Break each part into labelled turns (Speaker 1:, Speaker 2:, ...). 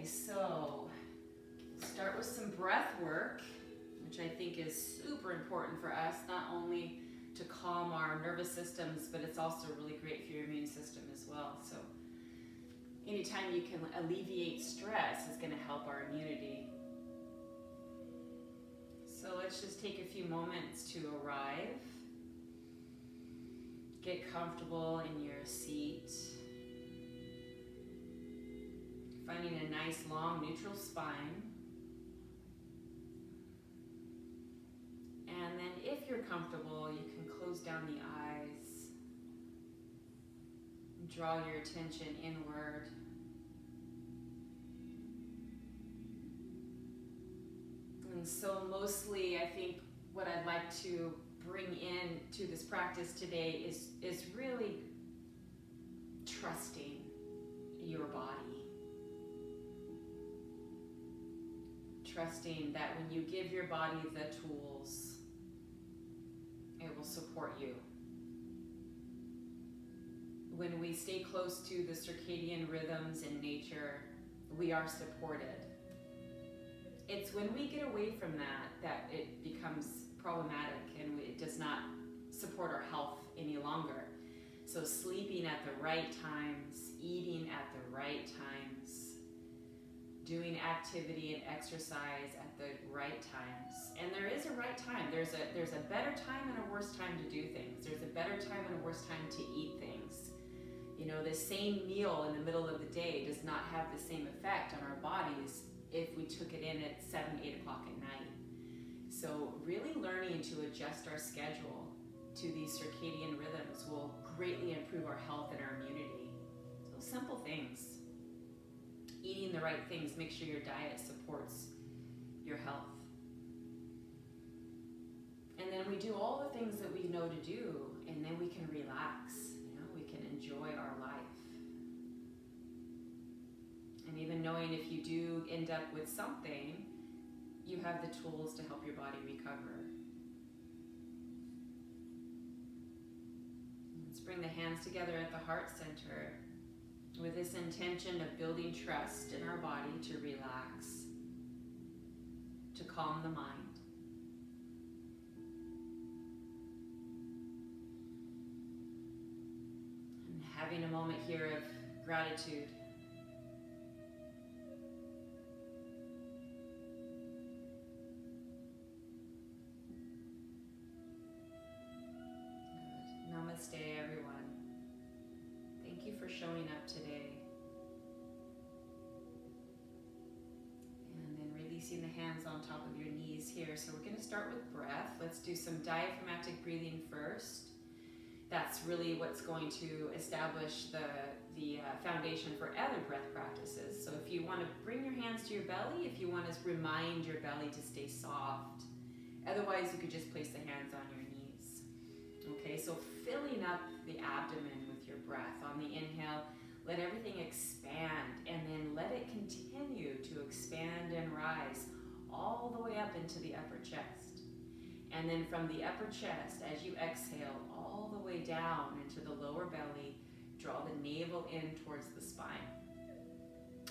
Speaker 1: So start with some breath work, which I think is super important for us, not only to calm our nervous systems, but it's also really great for your immune system as well. So anytime you can alleviate stress is going to help our immunity. So let's just take a few moments to arrive. Get comfortable in your seat. Finding a nice long neutral spine. And then if you're comfortable, you can close down the eyes. Draw your attention inward. And so mostly I think what I'd like to bring in to this practice today is really trusting your body. Trusting that when you give your body the tools, it will support you. When we stay close to the circadian rhythms in nature, we are supported. It's when we get away from that it becomes problematic and it does not support our health any longer. So sleeping at the right times, eating at the right times, doing activity and exercise at the right times. And there is a right time. There's a better time and a worse time to do things. There's a better time and a worse time to eat things. You know, the same meal in the middle of the day does not have the same effect on our bodies if we took it in at 7, 8 o'clock at night. So really learning to adjust our schedule to these circadian rhythms will greatly improve our health and our immunity. So simple things. Eating the right things, make sure your diet supports your health. And then we do all the things that we know to do, and then we can relax, we can enjoy our life. And even knowing if you do end up with something, you have the tools to help your body recover. Let's bring the hands together at the heart center with this intention of building trust in our body to relax, to calm the mind. And having a moment here of gratitude. Good. Namaste, everyone. Thank you for showing up today. And then releasing the hands on top of your knees here. So we're going to start with breath. Let's do some diaphragmatic breathing first. That's really what's going to establish the foundation for other breath practices. So if you want to bring your hands to your belly, if you want to remind your belly to stay soft. Otherwise, you could just place the hands on your knees. Okay, so filling up the abdomen with your breath. On the inhale, let everything expand, and then let it continue to expand and rise all the way up into the upper chest. And then from the upper chest, as you exhale, all the way down into the lower belly, draw the navel in towards the spine.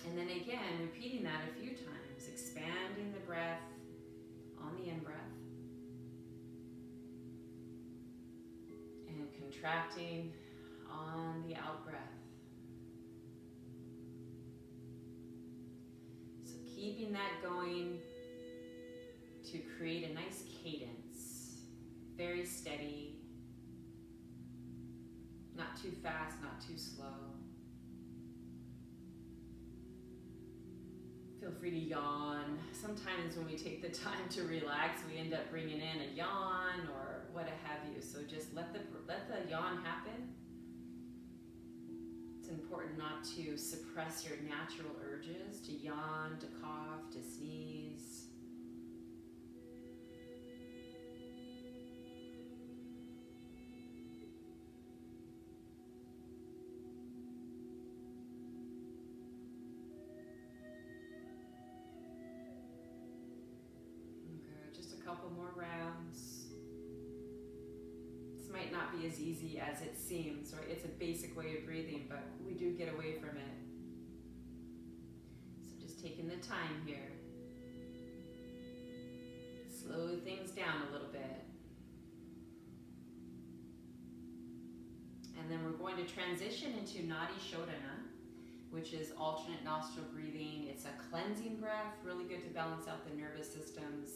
Speaker 1: And then again, repeating that a few times, expanding the breath on the in-breath. And contracting on the out-breath. So keeping that going to create a nice cadence, very steady, not too fast, not too slow. Feel free to yawn. Sometimes when we take the time to relax, we end up bringing in a yawn or what have you. So just let the yawn happen. It's important not to suppress your natural urges to yawn, to cough, to sneeze. Couple more rounds. This might not be as easy as it seems, right? It's a basic way of breathing, but we do get away from it. So just take Taking the time here. Slow things down a little bit. And then we're going to transition into Nadi Shodhana, which is alternate nostril breathing. It's a cleansing breath, really good to balance out the nervous systems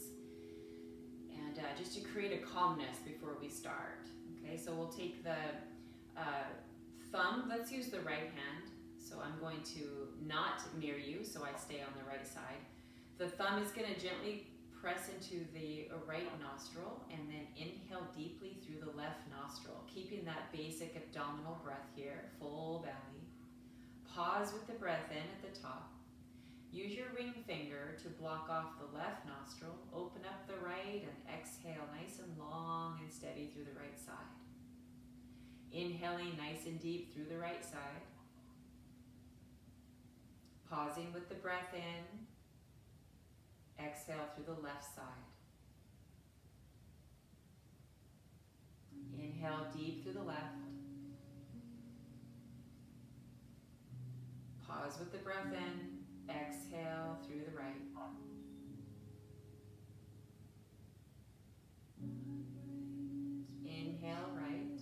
Speaker 1: and just to create a calmness before we start. Okay, so we'll take the thumb, let's use the right hand. So I'm going to not mirror you, so I stay on the right side. The thumb is going to gently press into the right nostril and then inhale deeply through the left nostril, keeping that basic abdominal breath here, full belly. Pause with the breath in at the top. Use your ring finger to block off the left nostril. Open up the right and exhale nice and long and steady through the right side. Inhaling nice and deep through the right side. Pausing with the breath in. Exhale through the left side. Inhale deep through the left. Pause with the breath in. Exhale through the right. Inhale right.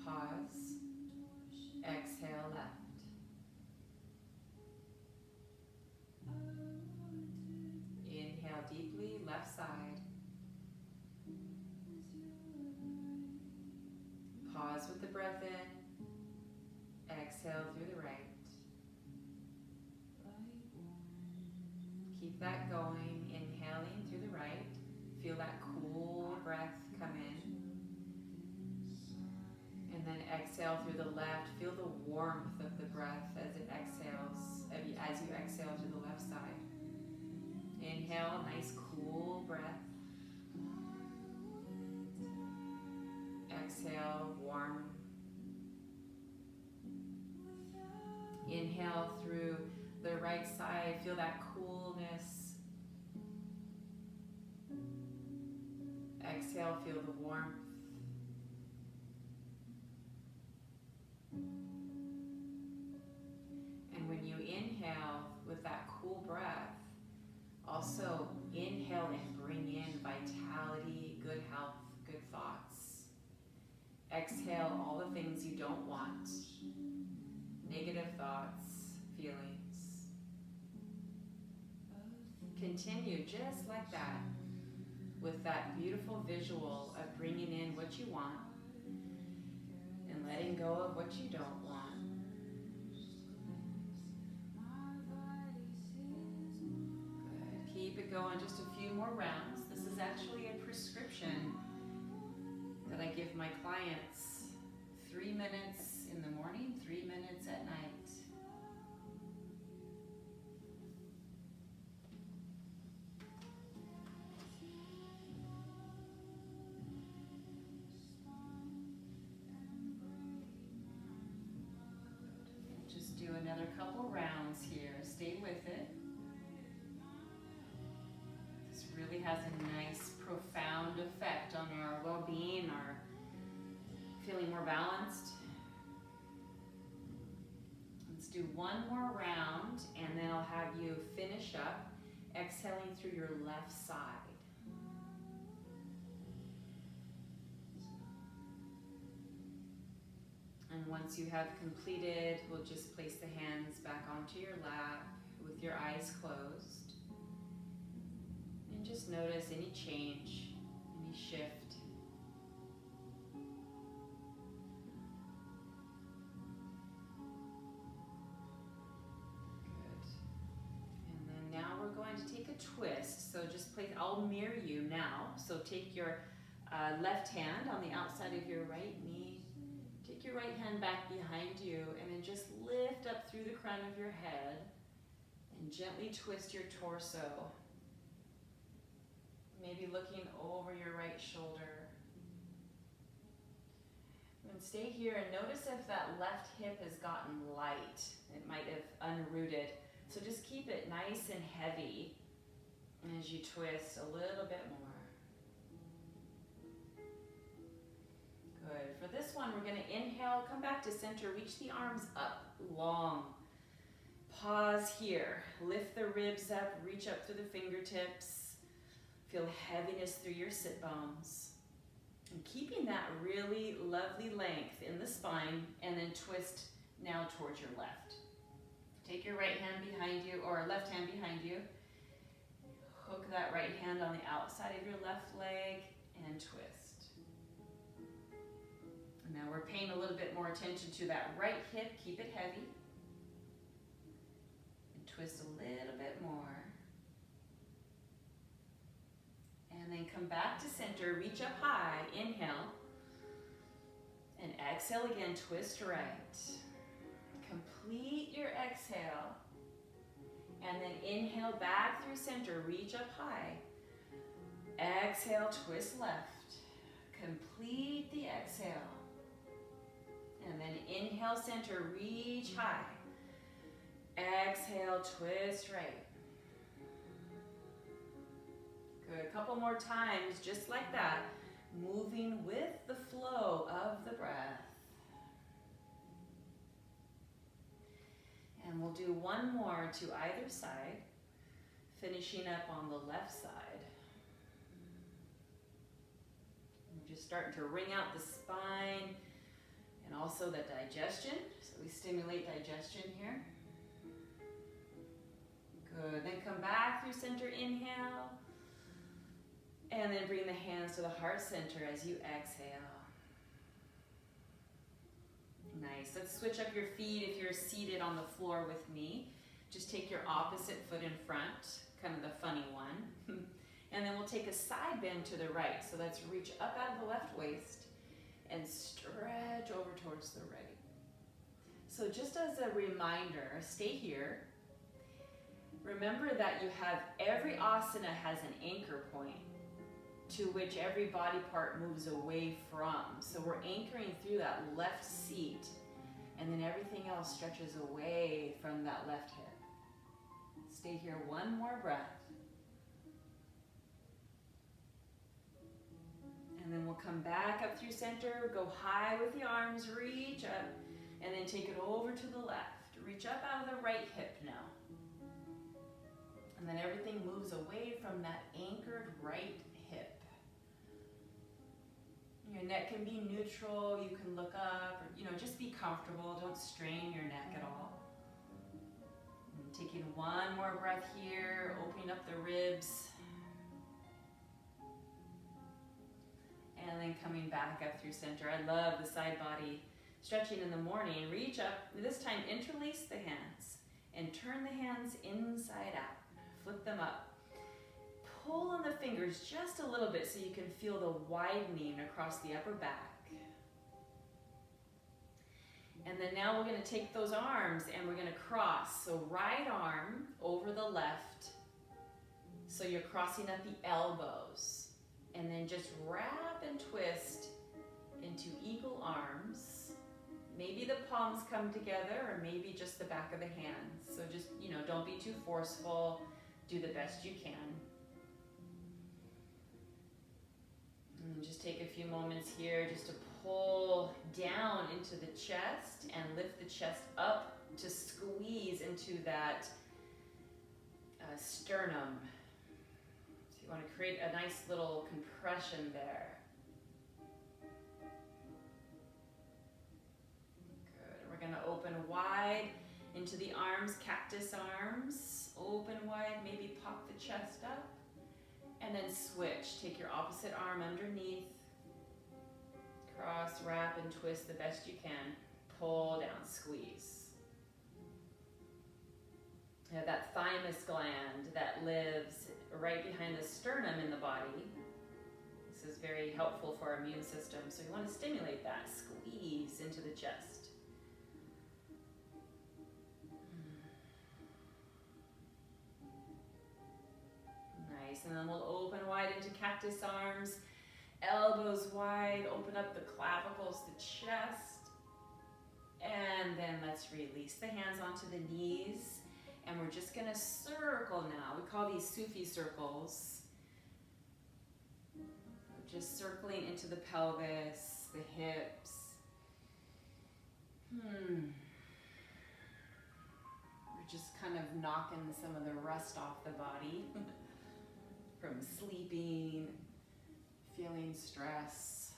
Speaker 1: Pause. Exhale left. Inhale deeply, left side. Pause with the breath in. Exhale through the right. Keep that going, inhaling through the right. Feel that cool breath come in. And then exhale through the left. Feel the warmth of the breath as it exhales, as you exhale through the left side. Inhale, nice cool breath. Exhale, warm. Inhale through the right side. Feel that coolness. Exhale, feel the warmth. And when you inhale with that cool breath, also inhale and bring in vitality, good health, good thoughts. Exhale all the things you don't want, negative thoughts, feelings. Continue just like that, with that beautiful visual of bringing in what you want and letting go of what you don't want. Good. Keep it going, just a few more rounds. This is actually a prescription that I give my clients. 3 minutes in the morning, 3 minutes at night. Just do another couple rounds here. Stay with it. This really has a nice, profound effect on our well-being, our feeling more balanced. Let's do one more round, and then I'll have you finish up, exhaling through your left side. And once you have completed, we'll just place the hands back onto your lap with your eyes closed. And just notice any change, any shift. To take a twist, so just place, I'll mirror you now, so take your left hand on the outside of your right knee, take your right hand back behind you, and then just lift up through the crown of your head and gently twist your torso, maybe looking over your right shoulder. And stay here and notice if that left hip has gotten light. It might have unrooted. So just keep it nice and heavy as you twist a little bit more. Good. For this one, we're going to inhale, come back to center, reach the arms up long. Pause here. Lift the ribs up, reach up through the fingertips. Feel heaviness through your sit bones. And keeping that really lovely length in the spine, and then twist now towards your left. Take your right hand behind you, or left hand behind you. Hook that right hand on the outside of your left leg and twist. And now we're paying a little bit more attention to that right hip. Keep it heavy. And twist a little bit more. And then come back to center, reach up high, inhale. And exhale again, twist right. Complete your exhale. And then inhale back through center, reach up high. Exhale, twist left. Complete the exhale. And then inhale center, reach high. Exhale, twist right. Good, a couple more times, just like that. Moving with the flow of the breath. And we'll do one more to either side, finishing up on the left side. We're just starting to wring out the spine and also the digestion. So we stimulate digestion here. Good, then come back through center, inhale. And then bring the hands to the heart center as you exhale. Nice. Let's switch up your feet if you're seated on the floor with me. Just take your opposite foot in front, kind of the funny one. And then we'll take a side bend to the right. So let's reach up out of the left waist and stretch over towards the right. So just as a reminder, stay here. Remember that you have, every asana has an anchor point to which every body part moves away from. So we're anchoring through that left seat, and then everything else stretches away from that left hip. Stay here, one more breath. And then we'll come back up through center, go high with the arms, reach up, and then take it over to the left. Reach up out of the right hip now. And then everything moves away from that anchored right hip. Your neck can be neutral, you can look up, or, just be comfortable. Don't strain your neck at all. And taking one more breath here, opening up the ribs. And then coming back up through center. I love the side body stretching in the morning. Reach up, this time interlace the hands and turn the hands inside out. Flip them up. Pull on the fingers just a little bit so you can feel the widening across the upper back. And then now we're going to take those arms and we're going to cross. So right arm over the left. So you're crossing at the elbows. And then just wrap and twist into eagle arms. Maybe the palms come together, or maybe just the back of the hands. So just, don't be too forceful. Do the best you can. And just take a few moments here just to pull down into the chest and lift the chest up to squeeze into that sternum. So you want to create a nice little compression there. Good. And we're going to open wide into the arms, cactus arms. Open wide, maybe pop the chest up. And then switch. Take your opposite arm underneath. Cross, wrap, and twist the best you can. Pull down, squeeze. Now that thymus gland that lives right behind the sternum in the body. This is very helpful for our immune system. So you want to stimulate that. Squeeze into the chest. Nice, and then we'll open wide into cactus arms, elbows wide, open up the clavicles, the chest, and then let's release the hands onto the knees, and we're just gonna circle now. We call these Sufi circles. Just circling into the pelvis, the hips. We're just kind of knocking some of the rust off the body from sleeping, feeling stress.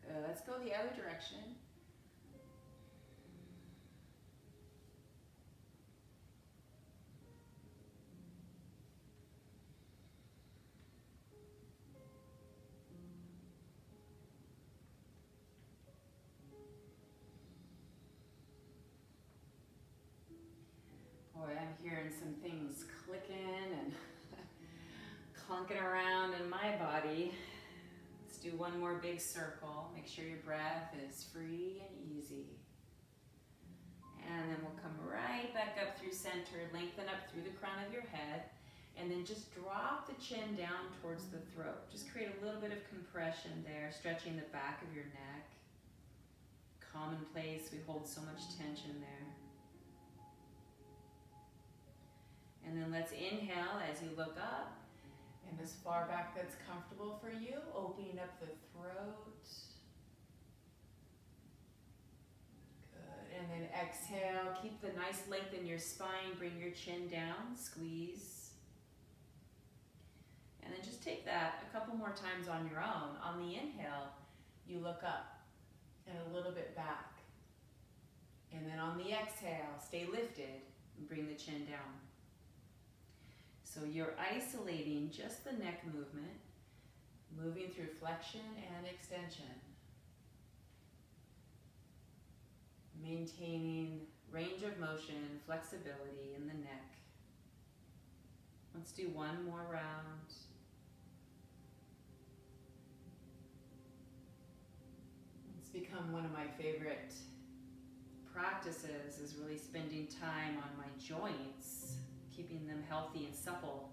Speaker 1: Good. Let's go the other direction. Boy, I'm hearing some things clicking and clunking around in my body. Let's do one more big circle. Make sure your breath is free and easy. And then we'll come right back up through center, lengthen up through the crown of your head, and then just drop the chin down towards the throat. Just create a little bit of compression there, stretching the back of your neck. Commonplace, we hold so much tension there. And then let's inhale as you look up. And as far back that's comfortable for you, opening up the throat. Good. And then exhale, keep the nice length in your spine, bring your chin down, squeeze. And then just take that a couple more times on your own. On the inhale, you look up and a little bit back. And then on the exhale, stay lifted and bring the chin down. So you're isolating just the neck movement, moving through flexion and extension. Maintaining range of motion, flexibility in the neck. Let's do one more round. It's become one of my favorite practices, is really spending time on my joints, keeping them healthy and supple.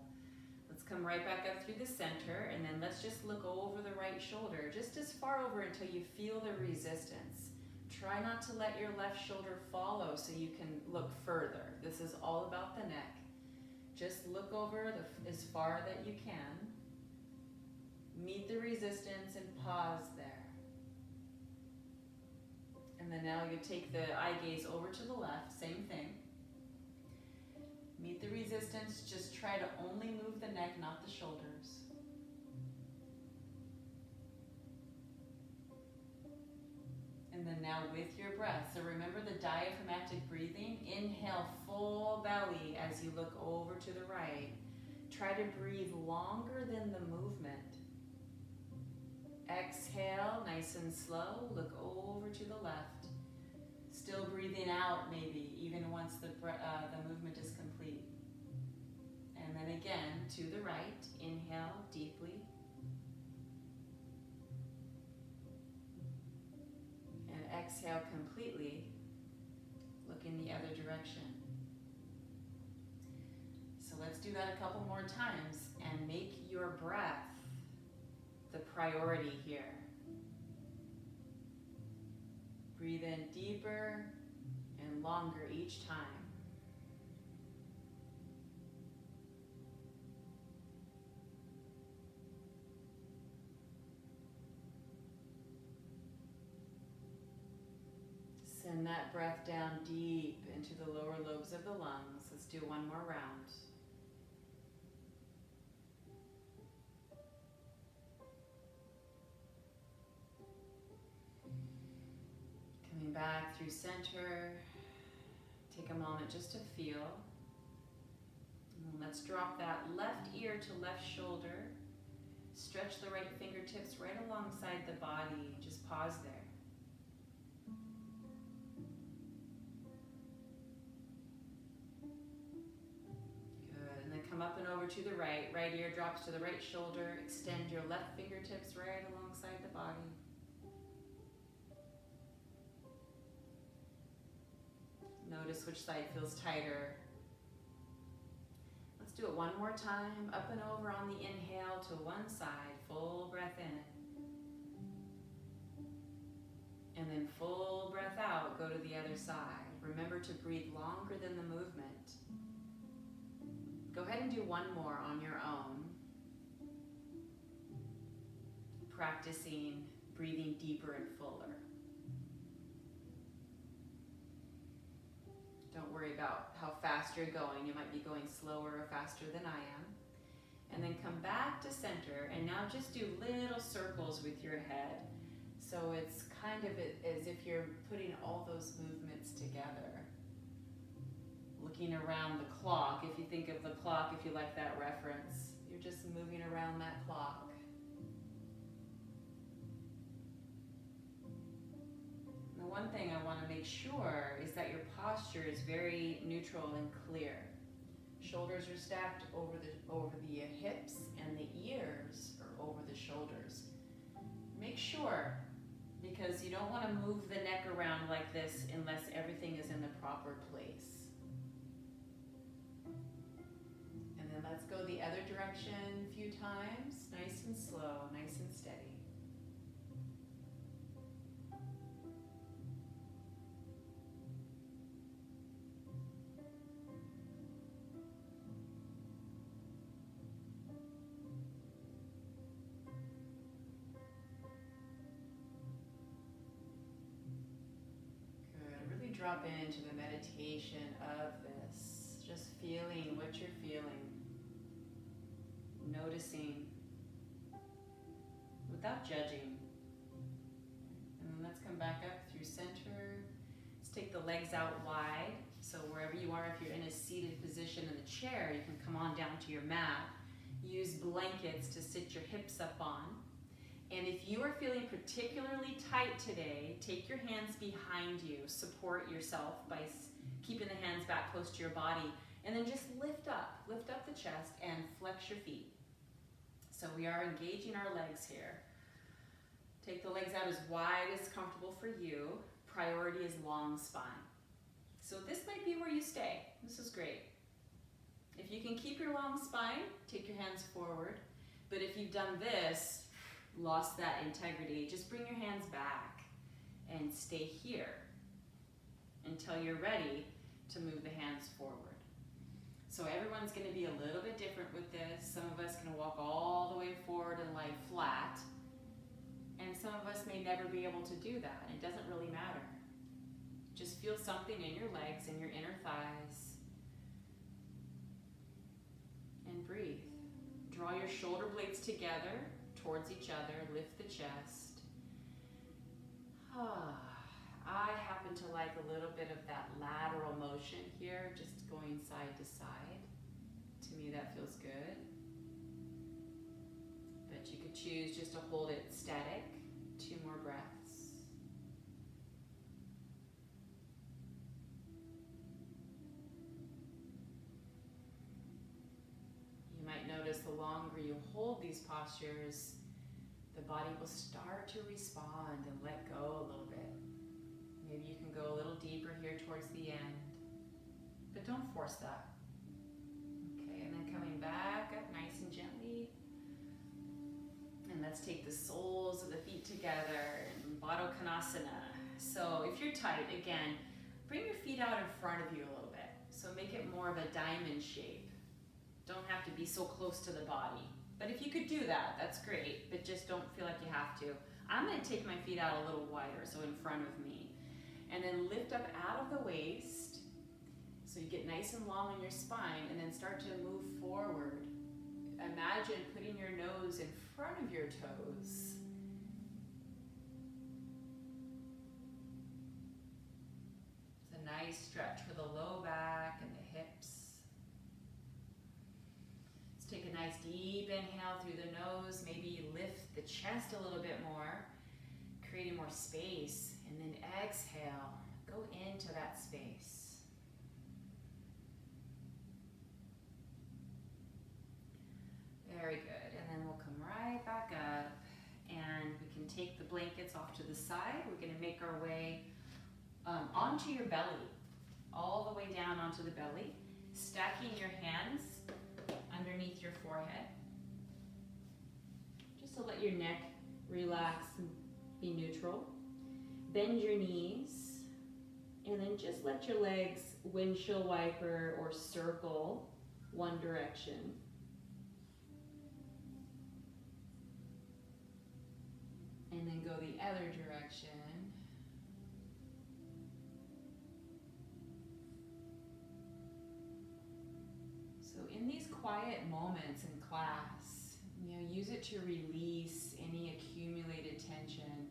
Speaker 1: Let's come right back up through the center, and then let's just look over the right shoulder, just as far over until you feel the resistance. Try not to let your left shoulder follow so you can look further. This is all about the neck. Just look over as far that you can. Meet the resistance and pause there. And then now you take the eye gaze over to the left, same thing. Meet the resistance, just try to only move the neck, not the shoulders. And then now with your breath, so remember the diaphragmatic breathing. Inhale, full belly as you look over to the right. Try to breathe longer than the movement. Exhale, nice and slow, look over to the left. Still breathing out maybe, even once the movement is complete. And then again, to the right, inhale deeply. And exhale completely, look in the other direction. So let's do that a couple more times and make your breath the priority here. Breathe in deeper and longer each time. Send that breath down deep into the lower lobes of the lungs. Let's do one more round. Coming back through center. Take a moment just to feel. And let's drop that left ear to left shoulder. Stretch the right fingertips right alongside the body. Just pause there. Come up and over to the right. Right ear drops to the right shoulder. Extend your left fingertips right alongside the body. Notice which side feels tighter. Let's do it one more time. Up and over on the inhale to one side. Full breath in. And then full breath out. Go to the other side. Remember to breathe longer than the movement. Go ahead and do one more on your own. practicing breathing deeper and fuller. Don't worry about how fast you're going. You might be going slower or faster than I am. And then come back to center, and now just do little circles with your head. So it's kind of as if you're putting all those movements together. Looking around the clock, if you think of the clock, if you like that reference, you're just moving around that clock. The one thing I want to make sure is that your posture is very neutral and clear. Shoulders are stacked over the hips, and the ears are over the shoulders. Make sure, because you don't want to move the neck around like this unless everything is in the proper place. And then let's go the other direction a few times, nice and slow, nice and steady. Drop into the meditation of this, just feeling what you're feeling, noticing without judging. And then let's come back up through center. Let's take the legs out wide. So wherever you are, if you're in a seated position in the chair, you can come on down to your mat. Use blankets to sit your hips up on. And if you are feeling particularly tight today, take your hands behind you. Support yourself by keeping the hands back close to your body. And then just lift up the chest and flex your feet. So we are engaging our legs here. Take the legs out as wide as comfortable for you. Priority is long spine. So this might be where you stay. This is great. If you can keep your long spine, take your hands forward. But if you've done this, lost that integrity, just bring your hands back and stay here until you're ready to move the hands forward. So everyone's going to be a little bit different with this. Some of us can walk all the way forward and lie flat, and some of us may never be able to do that. It doesn't really matter. Just feel something in your legs and your inner thighs and breathe. Draw your shoulder blades together towards each other, lift the chest. I happen to like a little bit of that lateral motion here, just going side to side. To me that feels good. But you could choose just to hold it static. 2 more breaths. You might notice the longer you hold these postures, the body will start to respond and let go a little bit. Maybe you can go a little deeper here towards the end, but don't force that. Okay, and then coming back up nice and gently. And let's take the soles of the feet together in Baddha Konasana. So if you're tight, again, bring your feet out in front of you a little bit. So make it more of a diamond shape. Don't have to be so close to the body. But if you could do that, that's great, but just don't feel like you have to. I'm gonna take my feet out a little wider, so in front of me. And then lift up out of the waist, so you get nice and long in your spine, and then start to move forward. Imagine putting your nose in front of your toes. It's a nice stretch for the low back and the hips. Take a nice deep inhale through the nose, maybe lift the chest a little bit more, creating more space, and then exhale, go into that space. Very good, and then we'll come right back up, and we can take the blankets off to the side. We're gonna make our way onto your belly, all the way down onto the belly, stacking your hands underneath your forehead, just to let your neck relax and be neutral. Bend your knees, and then just let your legs windshield wiper or circle one direction. And then go the other direction. So in these quiet moments in class, use it to release any accumulated tension.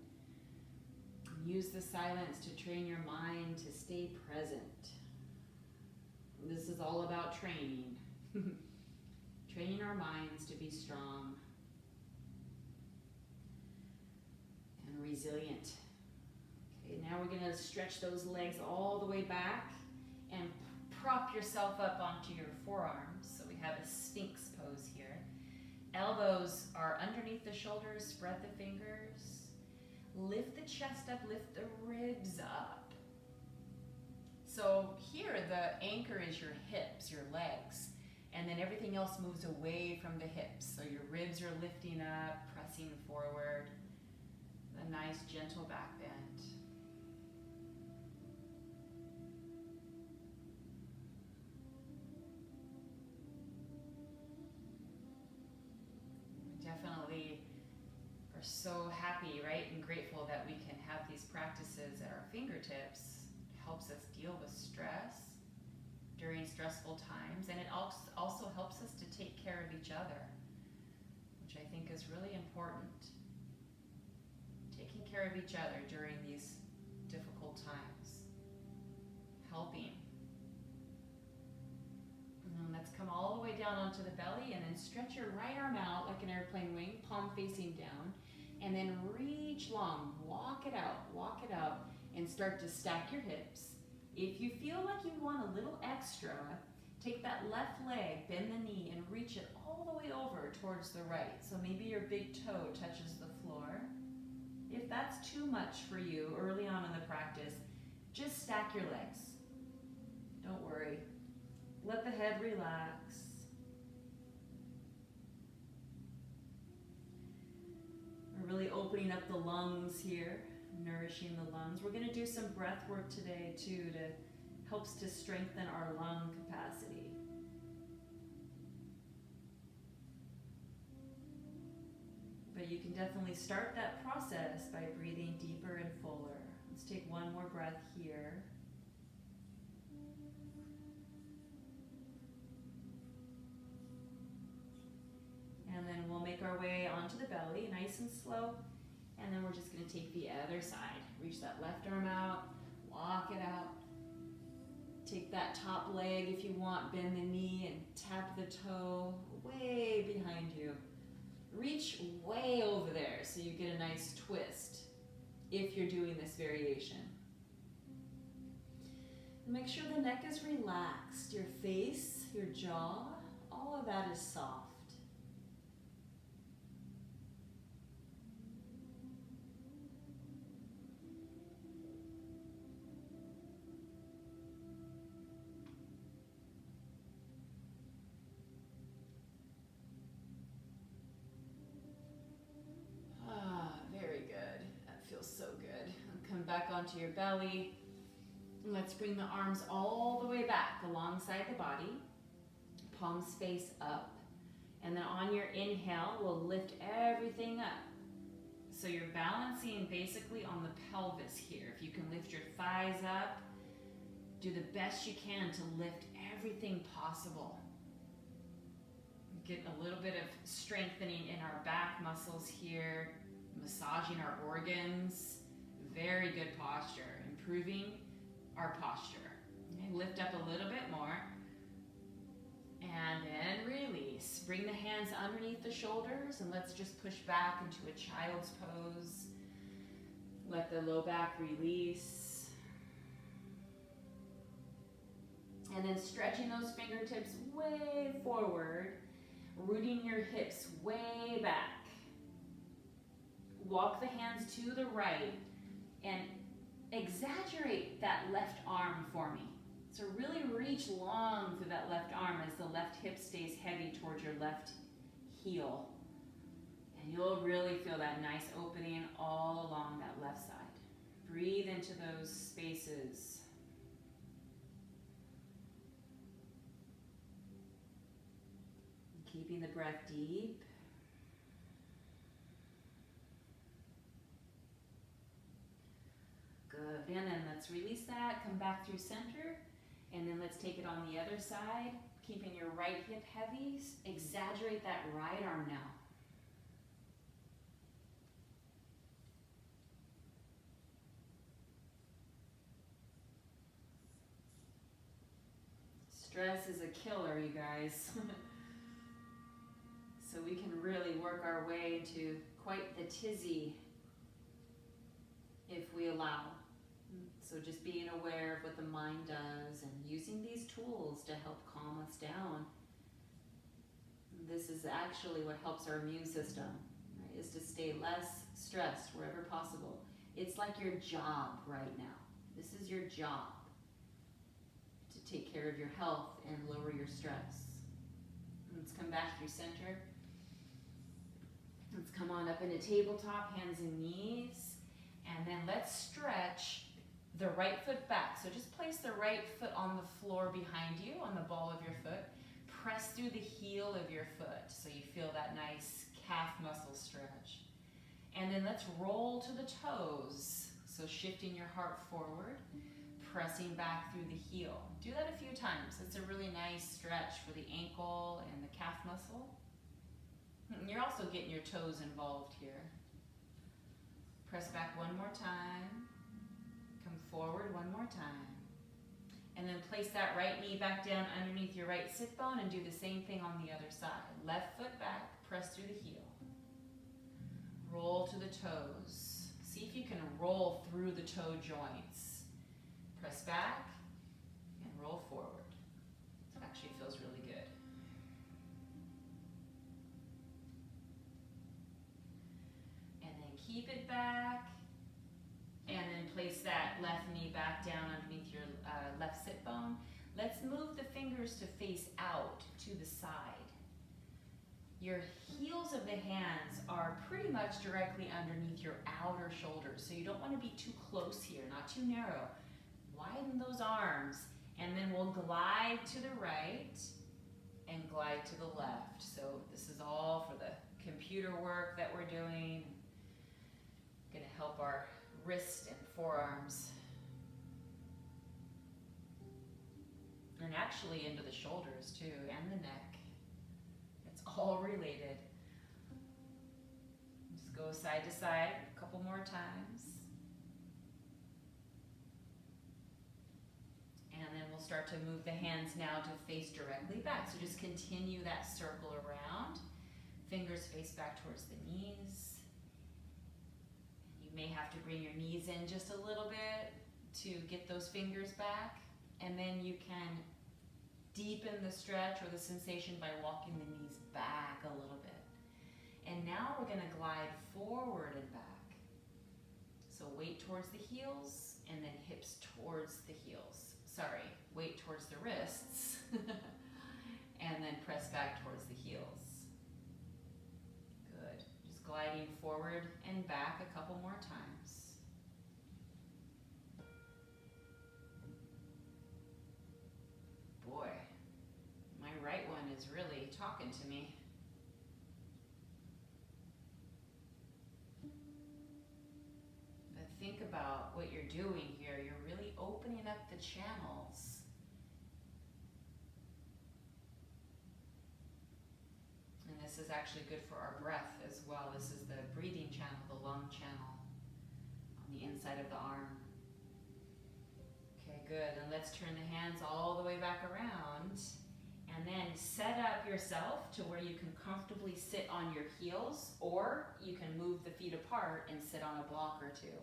Speaker 1: Use the silence to train your mind to stay present. This is all about training. Training our minds to be strong and resilient. Okay, now we're going to stretch those legs all the way back and prop yourself up onto your forearms. So we have a Sphinx pose here. Elbows are underneath the shoulders, spread the fingers. Lift the chest up, lift the ribs up. So here the anchor is your hips, your legs, and then everything else moves away from the hips. So your ribs are lifting up, pressing forward. A nice gentle back bend. Definitely are so happy, right, and grateful that we can have these practices at our fingertips. It helps us deal with stress during stressful times, and it also helps us to take care of each other, which I think is really important. Taking care of each other during these difficult times. Helping. And let's come all the way down onto the belly and then stretch your right arm out like an airplane wing, palm facing down, and then reach long, walk it out, and start to stack your hips. If you feel like you want a little extra, take that left leg, bend the knee, and reach it all the way over towards the right. So maybe your big toe touches the floor. If that's too much for you early on in the practice, just stack your legs. Don't worry. Let the head relax. We're really opening up the lungs here, nourishing the lungs. We're going to do some breath work today too helps to strengthen our lung capacity. But you can definitely start that process by breathing deeper and fuller. Let's take one more breath here. And then we'll make our way onto the belly, nice and slow. And then we're just going to take the other side. Reach that left arm out, walk it out. Take that top leg if you want, bend the knee and tap the toe way behind you. Reach way over there so you get a nice twist if you're doing this variation. Make sure the neck is relaxed, your face, your jaw, all of that is soft. Back onto your belly. And let's bring the arms all the way back alongside the body. Palms face up. And then on your inhale, we'll lift everything up. So you're balancing basically on the pelvis here. If you can lift your thighs up, do the best you can to lift everything possible. Get a little bit of strengthening in our back muscles here, massaging our organs. Very good posture, improving our posture. Okay, lift up a little bit more. And then release. Bring the hands underneath the shoulders and let's just push back into a child's pose. Let the low back release. And then stretching those fingertips way forward, rooting your hips way back. Walk the hands to the right. And exaggerate that left arm for me. So really reach long through that left arm as the left hip stays heavy towards your left heel. And you'll really feel that nice opening all along that left side. Breathe into those spaces. Keeping the breath deep. let's release that, come back through center, and then let's take it on the other side, keeping your right hip heavy. Exaggerate that right arm now. Stress is a killer, you guys. So we can really work our way to quite the tizzy if we allow. So just being aware of what the mind does and using these tools to help calm us down. This is actually what helps our immune system, right? Is to stay less stressed wherever possible. It's like your job right now. This is your job, to take care of your health and lower your stress. Let's come back through center. Let's come on up into tabletop, hands and knees. And then let's stretch the right foot back. So just place the right foot on the floor behind you, on the ball of your foot. Press through the heel of your foot so you feel that nice calf muscle stretch. And then let's roll to the toes. So shifting your heart forward, pressing back through the heel. Do that a few times. It's a really nice stretch for the ankle and the calf muscle. You're also getting your toes involved here. Press back one more time. Come forward one more time. And then place that right knee back down underneath your right sit bone and do the same thing on the other side. Left foot back, press through the heel. Roll to the toes. See if you can roll through the toe joints. Press back and roll forward. It actually feels really good. And then keep it back. And then place that left knee back down underneath your left sit bone. Let's move the fingers to face out to the side. Your heels of the hands are pretty much directly underneath your outer shoulders. So you don't want to be too close here, not too narrow. Widen those arms. And then we'll glide to the right and glide to the left. So this is all for the computer work that we're doing. Going to help our wrists and forearms. And actually into the shoulders too, and the neck. It's all related. Just go side to side a couple more times. And then we'll start to move the hands now to face directly back. So just continue that circle around. Fingers face back towards the knees. You may have to bring your knees in just a little bit to get those fingers back. And then you can deepen the stretch or the sensation by walking the knees back a little bit. And now we're going to glide forward and back. So weight towards the heels and then hips towards the heels. Sorry, weight towards the wrists and then press back towards the heels. Good. Just gliding forward and back a couple more times. Boy, my right one is really talking to me. But think about what you're doing here. You're really opening up the channels. And this is actually good for our breath as well. This is the breathing channel, the lung channel on the inside of the arm. Okay, good. And let's turn the hands all the way back around. And then set up yourself to where you can comfortably sit on your heels, or you can move the feet apart and sit on a block or two.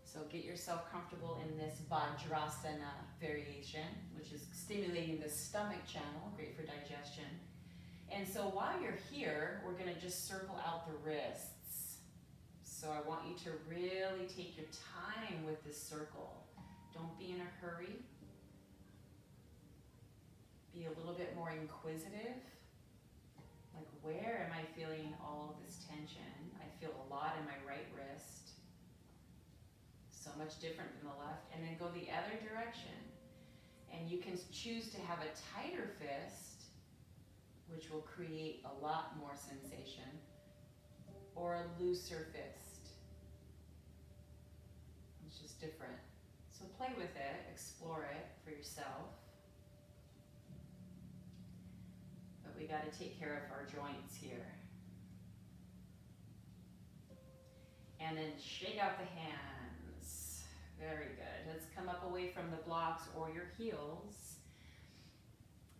Speaker 1: So get yourself comfortable in this Vajrasana variation, which is stimulating the stomach channel, great for digestion. And so while you're here, we're going to just circle out the wrists. So I want you to really take your time with this circle. Don't be in a hurry. Be a little bit more inquisitive. Like, where am I feeling all of this tension? I feel a lot in my right wrist. So much different from the left. And then go the other direction. And you can choose to have a tighter fist, which will create a lot more sensation, or a looser fist. It's just different. So play with it, explore it for yourself. But we got to take care of our joints here. And then shake out the hands. Very good. Let's come up away from the blocks or your heels.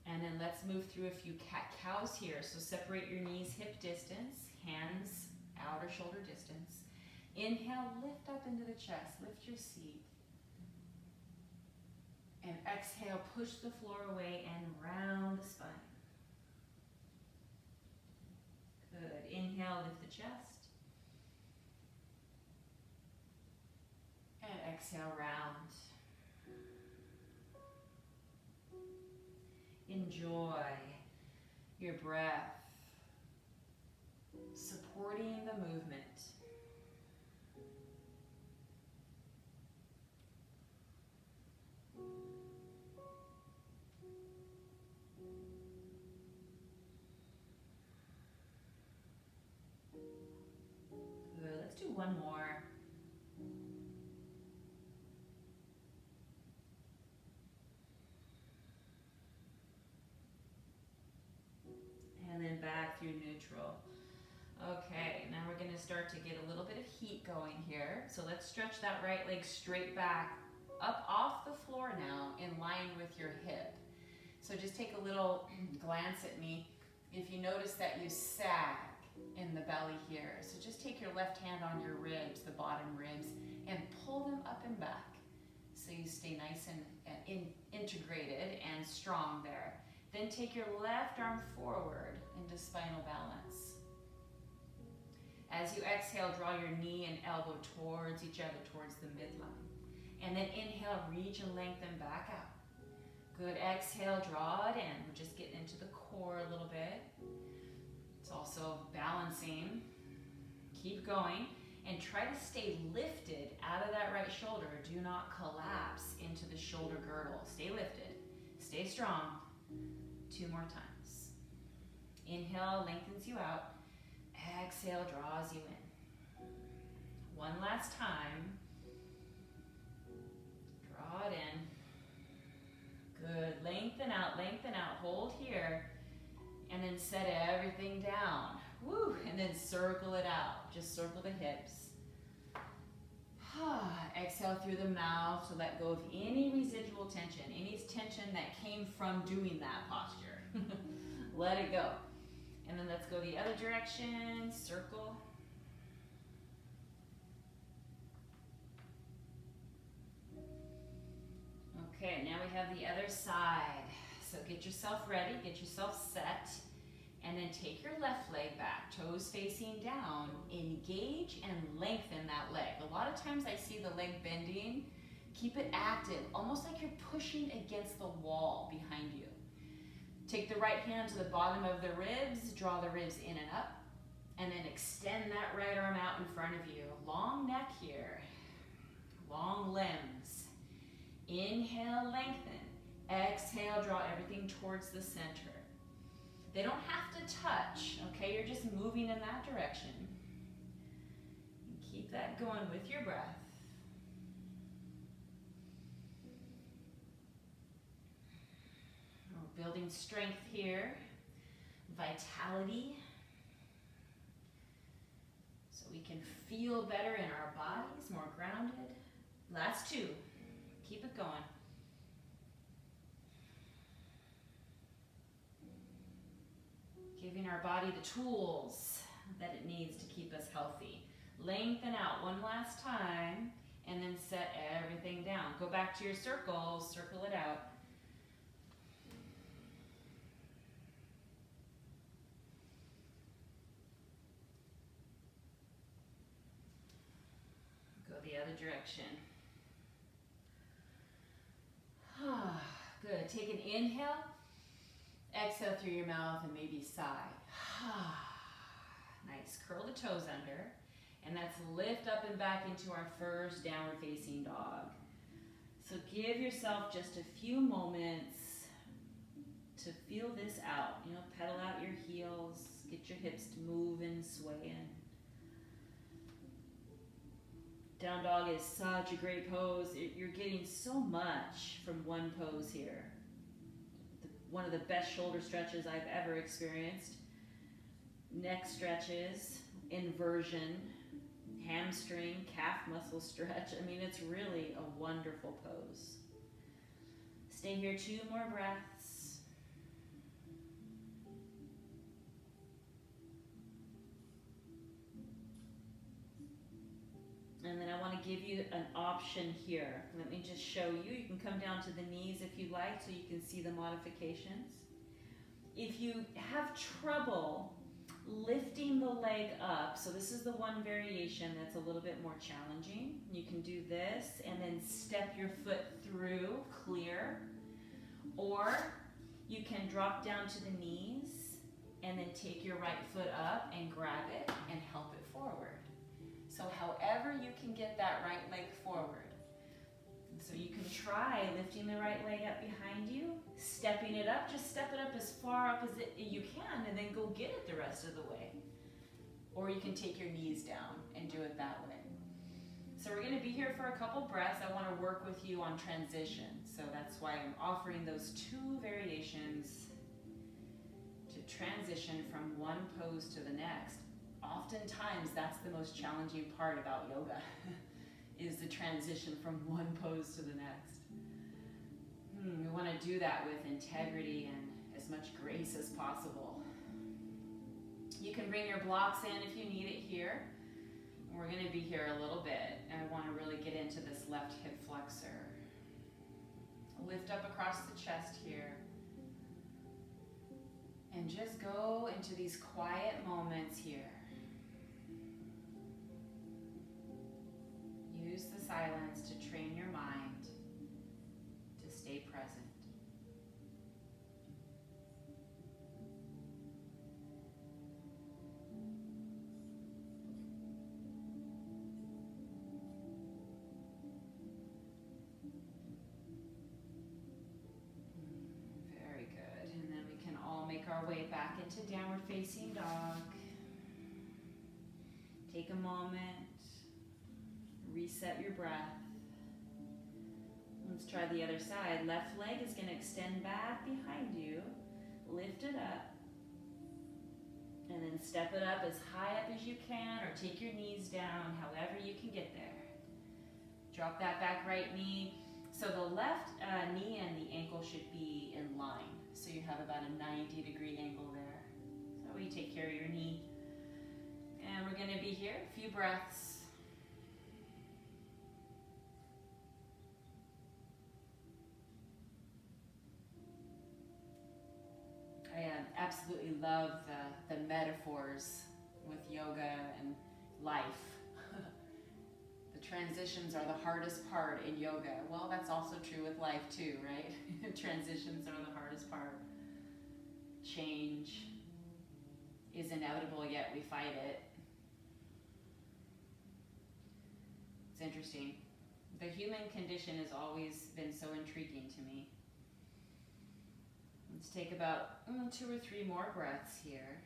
Speaker 1: And then let's move through a few cat-cows here. So separate your knees hip distance, hands outer shoulder distance. Inhale, lift up into the chest, lift your seat. And exhale, push the floor away and round the spine. Good. Inhale, lift the chest. And exhale, round. Enjoy your breath, supporting the movement. Good. Let's do one more. And then back through neutral. Okay, now we're going to start to get a little bit of heat going here. So let's stretch that right leg straight back, up off the floor now, in line with your hip. So just take a little glance at me. If you notice that you sag in the belly here, so just take your left hand on your ribs, the bottom ribs, and pull them up and back. So you stay nice and integrated and strong there. Then take your left arm forward into spinal balance. As you exhale, draw your knee and elbow towards each other, towards the midline. And then inhale, reach and lengthen back out. Good, exhale, draw it in. We're just getting into the core a little bit. It's also balancing. Keep going and try to stay lifted out of that right shoulder. Do not collapse into the shoulder girdle. Stay lifted, stay strong. 2 more times. Inhale, lengthens you out. Exhale, draws you in. One last time. Draw it in. Good, lengthen out, hold here. And then set everything down. Woo, and then circle it out. Just circle the hips. Exhale through the mouth to let go of any residual tension, any tension that came from doing that posture. Let it go. And then let's go the other direction, circle. Okay, now we have the other side. So get yourself ready, get yourself set, and then take your left leg back, toes facing down. Engage and lengthen that leg. A lot of times I see the leg bending. Keep it active, almost like you're pushing against the wall behind you. Take the right hand to the bottom of the ribs, draw the ribs in and up, and then extend that right arm out in front of you. Long neck here, long limbs. Inhale, lengthen. Exhale, draw everything towards the center. They don't have to touch, okay? You're just moving in that direction. And keep that going with your breath. We're building strength here, vitality, so we can feel better in our bodies, more grounded. Last 2. Keep it going. Giving our body the tools that it needs to keep us healthy. Lengthen out one last time, and then set everything down. Go back to your circle, circle it out. Go the other direction. Good. Take an inhale. Exhale through your mouth and maybe sigh. Nice. Curl the toes under. And that's lift up and back into our first downward facing dog. So give yourself just a few moments to feel this out. You know, pedal out your heels. Get your hips to move and sway in.
Speaker 2: Down dog is such a great pose. You're getting so much from one pose here. One of the best shoulder stretches I've ever experienced. Neck stretches, inversion, hamstring, calf muscle stretch. I mean, it's really a wonderful pose. Stay here 2 more breaths. And then I want to give you an option here. Let me just show you. You can come down to the knees if you like so you can see the modifications. If you have trouble lifting the leg up, so this is the one variation that's a little bit more challenging. You can do this and then step your foot through, clear. Or you can drop down to the knees and then take your right foot up and grab it and help it forward. So however you can get that right leg forward. So you can try lifting the right leg up behind you, stepping it up, just step it up as far up as you can and then go get it the rest of the way. Or you can take your knees down and do it that way. So we're gonna be here for a couple breaths. I wanna work with you on transition. So that's why I'm offering those 2 variations to transition from one pose to the next. Oftentimes, that's the most challenging part about yoga, is the transition from one pose to the next. We want to do that with integrity and as much grace as possible. You can bring your blocks in if you need it here. We're going to be here a little bit, and I want to really get into this left hip flexor. Lift up across the chest here. And just go into these quiet moments here. Use the silence to train your mind to stay present. Very good. And then we can all make our way back into downward facing dog. Take a moment. Reset your breath. Let's try the other side. Left leg is going to extend back behind you. Lift it up. And then step it up as high up as you can, or take your knees down, however you can get there. Drop that back right knee. So the left knee and the ankle should be in line. So you have about a 90-degree angle there. So you take care of your knee. And we're going to be here, a few breaths. I absolutely love the metaphors with yoga and life. The transitions are the hardest part in yoga. Well, that's also true with life too, right? Transitions are the hardest part. Change is inevitable, yet we fight it. It's interesting. The human condition has always been so intriguing to me. Let's take about 2 or 3 more breaths here.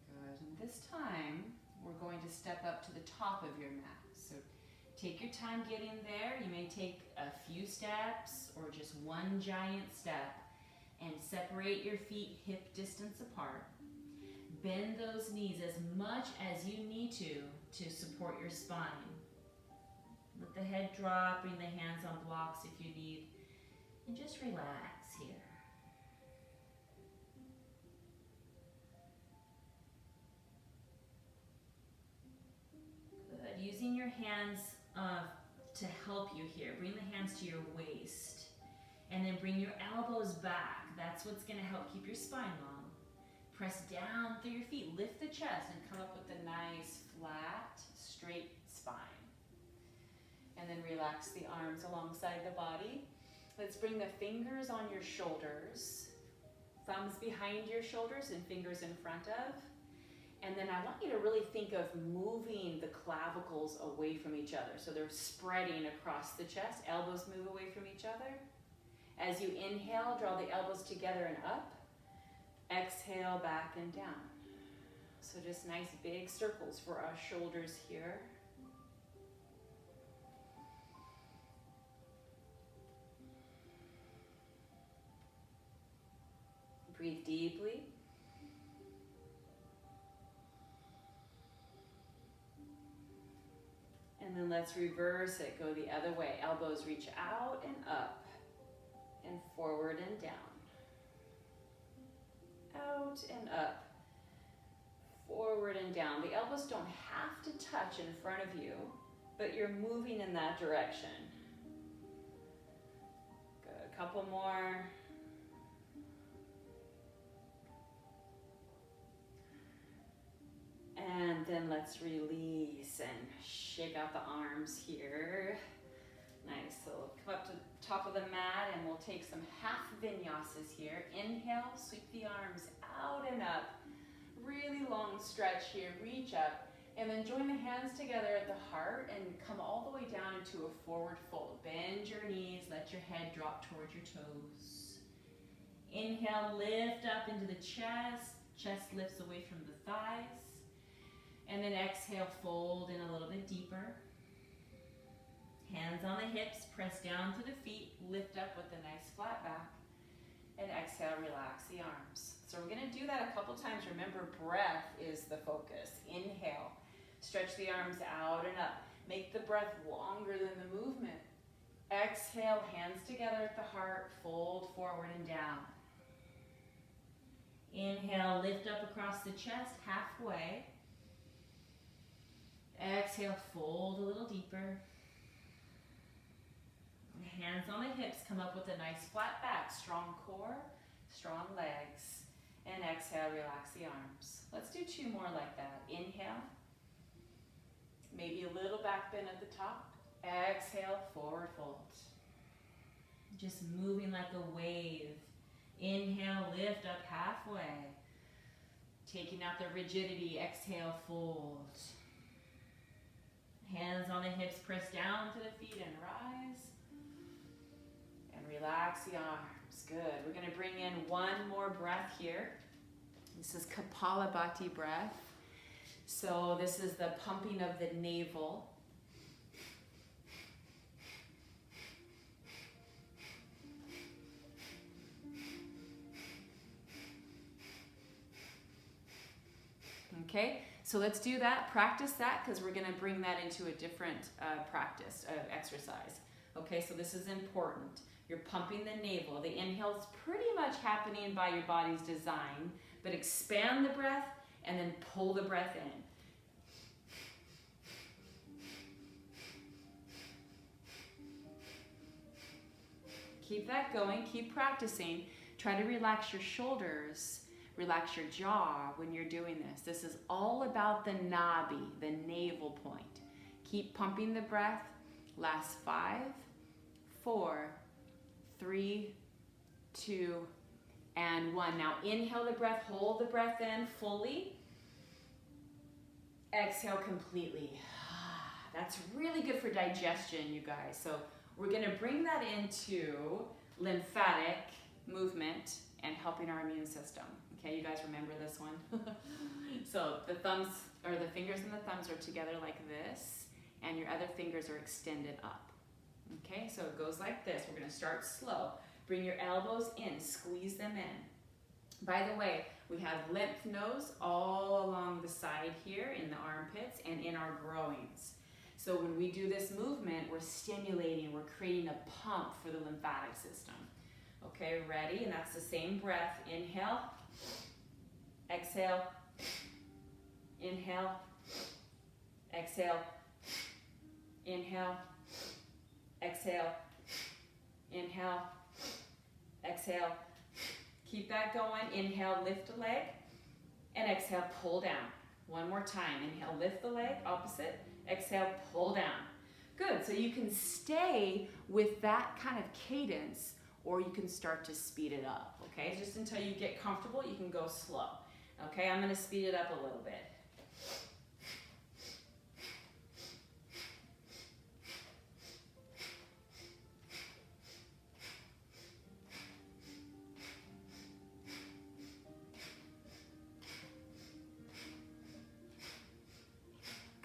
Speaker 2: Good. And this time, we're going to step up to the top of your mat. So take your time getting there. You may take a few steps or just one giant step and separate your feet hip distance apart. Bend those knees as much as you need to support your spine. Let the head drop, bring the hands on blocks if you need, and just relax here. Good. Using your hands to help you here. Bring the hands to your waist, and then bring your elbows back. That's what's going to help keep your spine long. Press down through your feet, lift the chest, and come up with a nice, flat, straight spine. And then relax the arms alongside the body. Let's bring the fingers on your shoulders, thumbs behind your shoulders and fingers in front of. And then I want you to really think of moving the clavicles away from each other. So they're spreading across the chest, elbows move away from each other.
Speaker 1: As you inhale, draw the elbows together and up. Exhale, back and down. So just nice big circles for our shoulders here. Breathe deeply. And then let's reverse it, go the other way. Elbows reach out and up, and forward and down. Out and up, forward and down. The elbows don't have to touch in front of you, but you're moving in that direction. Good, a couple more. And then let's release and shake out the arms here. Nice, so come up to the top of the mat and we'll take some half vinyasas here. Inhale, sweep the arms out and up. Really long stretch here, reach up. And then join the hands together at the heart and come all the way down into a forward fold. Bend your knees, let your head drop towards your toes. Inhale, lift up into the chest. Chest lifts away from the thighs. And then exhale, fold in a little bit deeper. Hands on the hips, press down to the feet, lift up with a nice flat back. And exhale, relax the arms. So we're gonna do that a couple times. Remember, breath is the focus. Inhale, stretch the arms out and up. Make the breath longer than the movement. Exhale, hands together at the heart, fold forward and down. Inhale, lift up across the chest, halfway. Exhale, fold a little deeper. Hands on the hips, come up with a nice flat back, strong core, strong legs. And exhale, relax the arms. Let's do two more like that. Inhale, maybe a little back bend at the top. Exhale, forward fold. Just moving like a wave. Inhale, lift up halfway. Taking out the rigidity, exhale, fold. Hands on the hips, press down to the feet and rise. And relax the arms. Good. We're going to bring in one more breath here. This is Kapalabhati breath. So this is the pumping of the navel. Okay, so let's do that, practice that, because we're going to bring that into a different practice, exercise. Okay, so this is important. You're pumping the navel. The inhale is pretty much happening by your body's design, but expand the breath and then pull the breath in. Keep that going, keep practicing. Try to relax your shoulders. Relax your jaw when you're doing this. This is all about the nabi, the navel point. Keep pumping the breath. Last 5, 4, 3, 2, and 1. Now inhale the breath, hold the breath in fully. Exhale completely. That's really good for digestion, you guys. So we're gonna bring that into lymphatic movement and helping our immune system. Okay, you guys remember this one? So the thumbs, or the fingers and the thumbs are together like this, and your other fingers are extended up. Okay, so it goes like this. We're gonna start slow. Bring your elbows in, squeeze them in. By the way, we have lymph nodes all along the side here in the armpits and in our groins. So when we do this movement, we're stimulating, we're creating a pump for the lymphatic system. Okay, ready? And that's the same breath. Inhale, exhale, inhale, exhale, inhale, exhale, inhale, exhale. Keep that going. Inhale, lift a leg, and exhale, pull down. One more time. Inhale, lift the leg, opposite. Exhale, pull down. Good, so you can stay with that kind of cadence, or you can start to speed it up, okay? Just until you get comfortable, you can go slow. Okay, I'm gonna speed it up a little bit.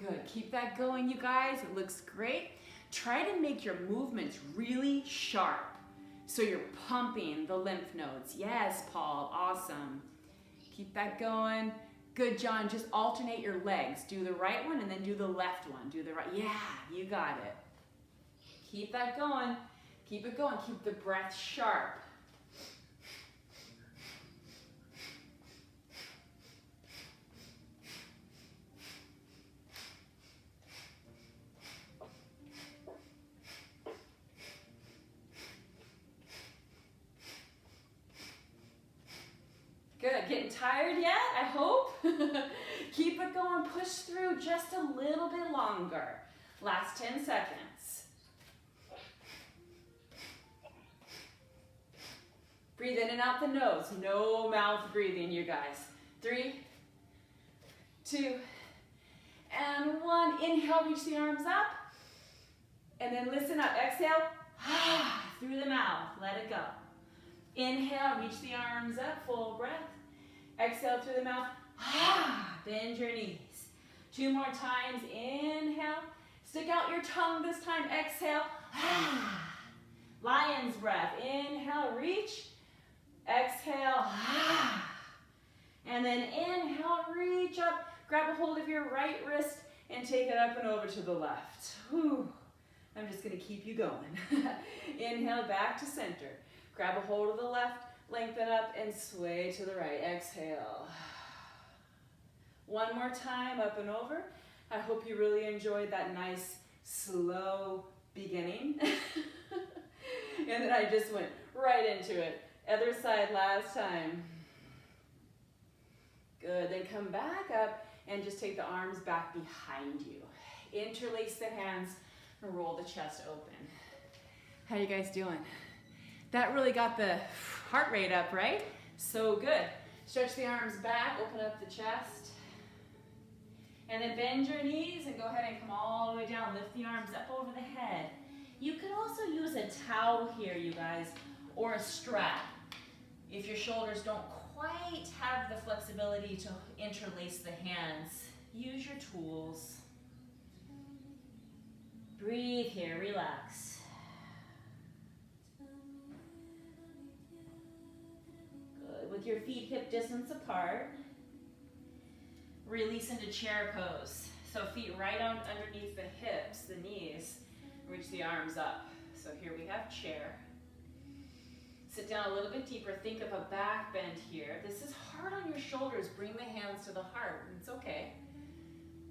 Speaker 1: Good, keep that going, you guys. It looks great. Try to make your movements really sharp so you're pumping the lymph nodes. Yes, Paul, awesome. Keep that going. Good, John, just alternate your legs. Do the right one and then do the left one. Do the right, yeah, you got it. Keep that going. Keep it going, keep the breath sharp. Good, getting tired yet? I hope. Keep it going, push through just a little bit longer. Last 10 seconds. Breathe in and out the nose. No mouth breathing, you guys. 3, 2, and 1. Inhale, reach the arms up. And then listen up. Exhale, through the mouth. Let it go. Inhale, reach the arms up, full breath. Exhale through the mouth. Bend your knees. 2 more times. Inhale. Stick out your tongue this time. Exhale. Lion's breath. Inhale, reach. Exhale. And then inhale, reach up. Grab a hold of your right wrist and take it up and over to the left. Whew. I'm just going to keep you going. Inhale, back to center. Grab a hold of the left, lengthen up, and sway to the right. Exhale. 1 more time, up and over. I hope you really enjoyed that nice, slow beginning. And then I just went right into it. Other side last time. Good, then come back up and just take the arms back behind you. Interlace the hands and roll the chest open. How you guys doing? That really got the heart rate up, right? So good. Stretch the arms back, open up the chest. And then bend your knees and go ahead and come all the way down. Lift the arms up over the head. You can also use a towel here, you guys, or a strap. If your shoulders don't quite have the flexibility to interlace the hands, use your tools. Breathe here, relax. Good, with your feet hip distance apart. Release into chair pose. So feet right on underneath the hips, the knees. Reach the arms up. So here we have chair. Sit down a little bit deeper. Think of a back bend here. This is hard on your shoulders. Bring the hands to the heart. It's okay.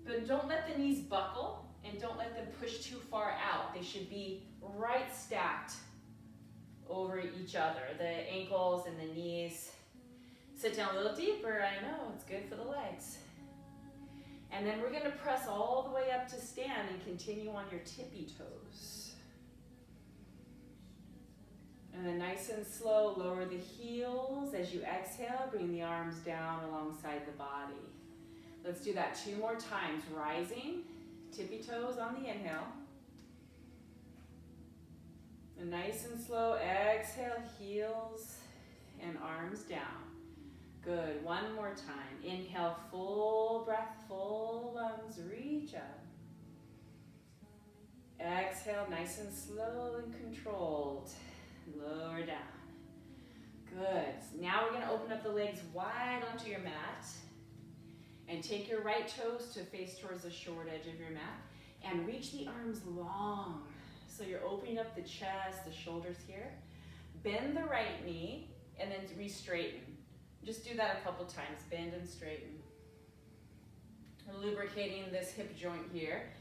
Speaker 1: But don't let the knees buckle and don't let them push too far out. They should be right stacked over each other. The ankles and the knees. Sit down a little deeper. I know, it's good for the legs. And then we're going to press all the way up to stand and continue on your tippy toes. And then nice and slow, lower the heels. As you exhale, bring the arms down alongside the body. Let's do that 2 more times. Rising, tippy toes on the inhale. And nice and slow, exhale, heels and arms down. Good, 1 more time. Inhale, full breath, full lungs, reach up. Exhale, nice and slow and controlled. Lower down. Good. So now we're going to open up the legs wide onto your mat. And take your right toes to face towards the short edge of your mat. And reach the arms long. So you're opening up the chest, the shoulders here. Bend the right knee and then re-straighten. Just do that a couple times. Bend and straighten. We're lubricating this hip joint here.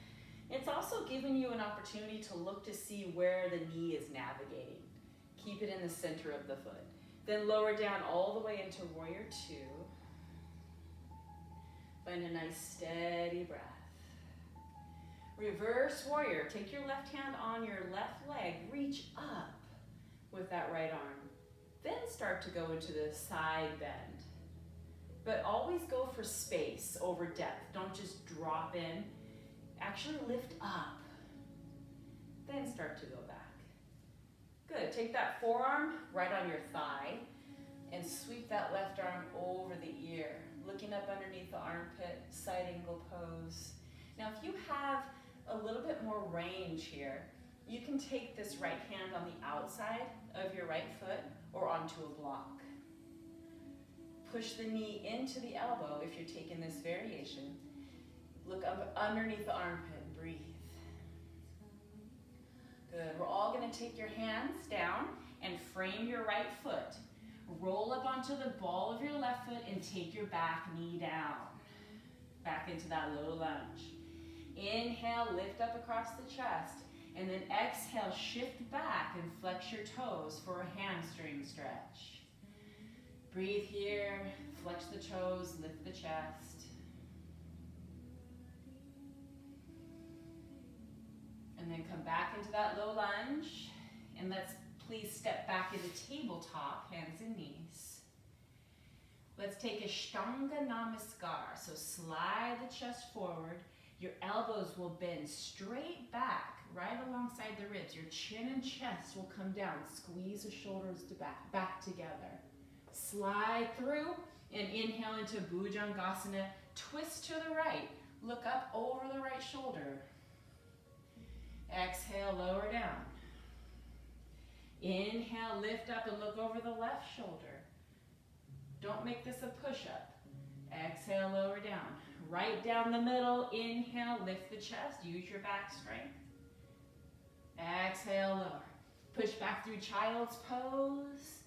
Speaker 1: It's also giving you an opportunity to look to see where the knee is navigating. Keep it in the center of the foot. Then lower down all the way into Warrior 2. Find a nice steady breath. Reverse Warrior. Take your left hand on your left leg. Reach up with that right arm. Then start to go into the side bend. But always go for space over depth. Don't just drop in. Actually lift up. Then start to go back. Good. Take that forearm right on your thigh and sweep that left arm over the ear. Looking up underneath the armpit, side angle pose.
Speaker 2: Now, if you have a little bit more range here, you can take this right hand on the outside of your right foot or onto a block. Push the knee into the elbow if you're taking this variation. Look up underneath the armpit and breathe. Good. We're all going to take your hands down and frame your right foot. Roll up onto the ball of your left foot and take your back knee down. Back into that low lunge. Inhale, lift up across the chest. And then exhale, shift back and flex your toes for a hamstring stretch. Breathe here, flex the toes, lift the chest. And then come back into that low lunge. And let's please step back into tabletop, hands and knees. Let's take Ashtanga Namaskar. So slide the chest forward. Your elbows will bend straight back, right alongside the ribs. Your chin and chest will come down. Squeeze the shoulders to back together. Slide through and inhale into Bhujangasana. Twist to the right. Look up over the right shoulder. Exhale, lower down. Inhale, lift up and look over the left shoulder. Don't make this a push-up. Exhale, lower down. Right down the middle. Inhale, lift the chest. Use your back strength. Exhale, lower. Push back through child's pose.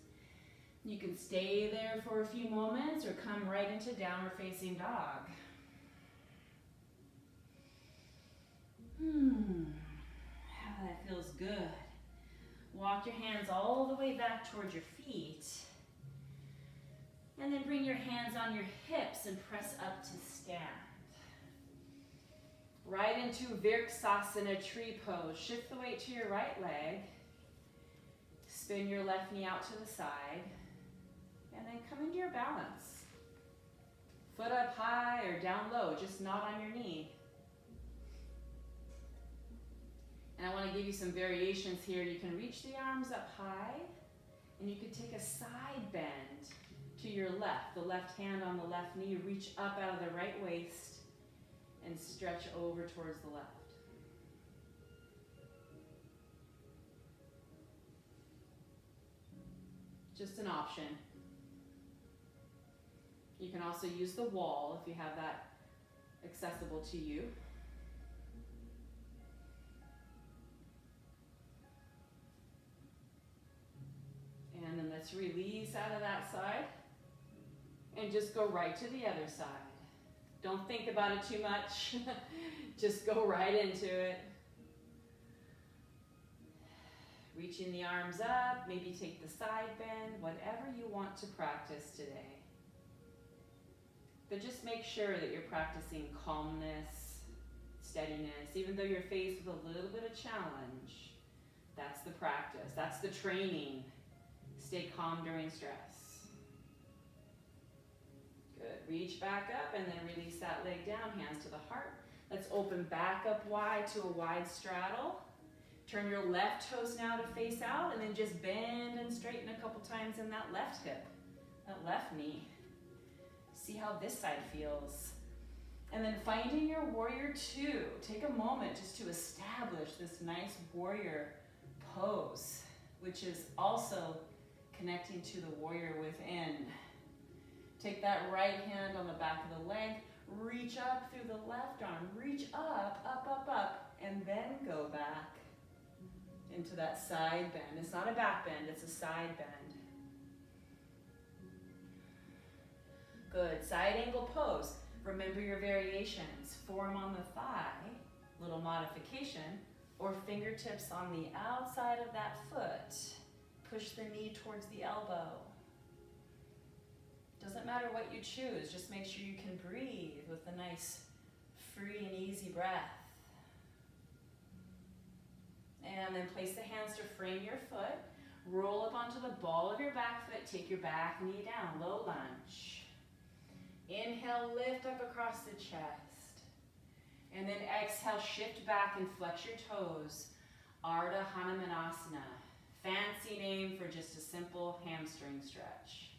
Speaker 2: You can stay there for a few moments or come right into downward facing dog. That feels good. Walk your hands all the way back towards your feet. And then bring your hands on your hips and press up to stand. Right into Virksasana tree pose. Shift the weight to your right leg. Spin your left knee out to the side. And then come into your balance. Foot up high or down low, just not on your knee. And I want to give you some variations here. You can reach the arms up high, and you could take a side bend to your left. The left hand on the left knee, reach up out of the right waist and stretch over towards the left. Just an option. You can also use the wall if you have that accessible to you. And then let's release out of that side and just go right to the other side. Don't think about it too much. Just go right into it. Reaching the arms up, maybe take the side bend, whatever you want to practice today. But just make sure that you're practicing calmness, steadiness, even though you're faced with a little bit of challenge. That's the practice, that's the training. Stay calm during stress. Good, reach back up and then release that leg down, hands to the heart. Let's open back up wide to a wide straddle. Turn your left toes now to face out and then just bend and straighten a couple times in that left hip, that left knee. See how this side feels. And then finding your warrior two. Take a moment just to establish this nice warrior pose, which is also connecting to the warrior within. Take that right hand on the back of the leg, reach up through the left arm, reach up, up, up, up, and then go back into that side bend. It's not a back bend, it's a side bend. Good, side angle pose. Remember your variations. Forearm on the thigh, little modification, or fingertips on the outside of that foot. Push the knee towards the elbow. Doesn't matter what you choose, just make sure you can breathe with a nice, free and easy breath. And then place the hands to frame your foot. Roll up onto the ball of your back foot. Take your back knee down, low lunge. Inhale, lift up across the chest. And then exhale, shift back and flex your toes. Ardha Hanumanasana. Fancy name for just a simple hamstring stretch.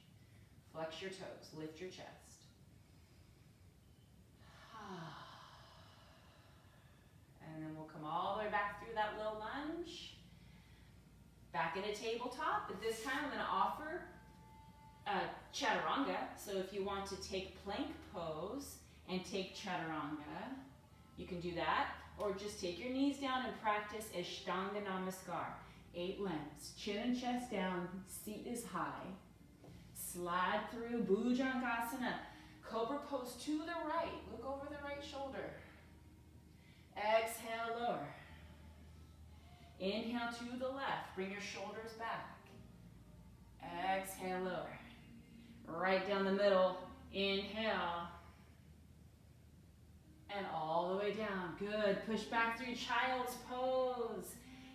Speaker 2: Flex your toes, lift your chest. back in a tabletop, but this time I'm gonna offer chaturanga. So if you want to take plank pose and take chaturanga, you can do that. Or just take your knees down and practice Ashtanga Namaskar. 8 limbs, chin and chest down, seat is high. Slide through Bhujangasana, cobra pose to the right. Look over the right shoulder. Exhale, lower. Inhale to the left, bring your shoulders back. Exhale, lower. Right down the middle, inhale. And all the way down, good. Push back through child's pose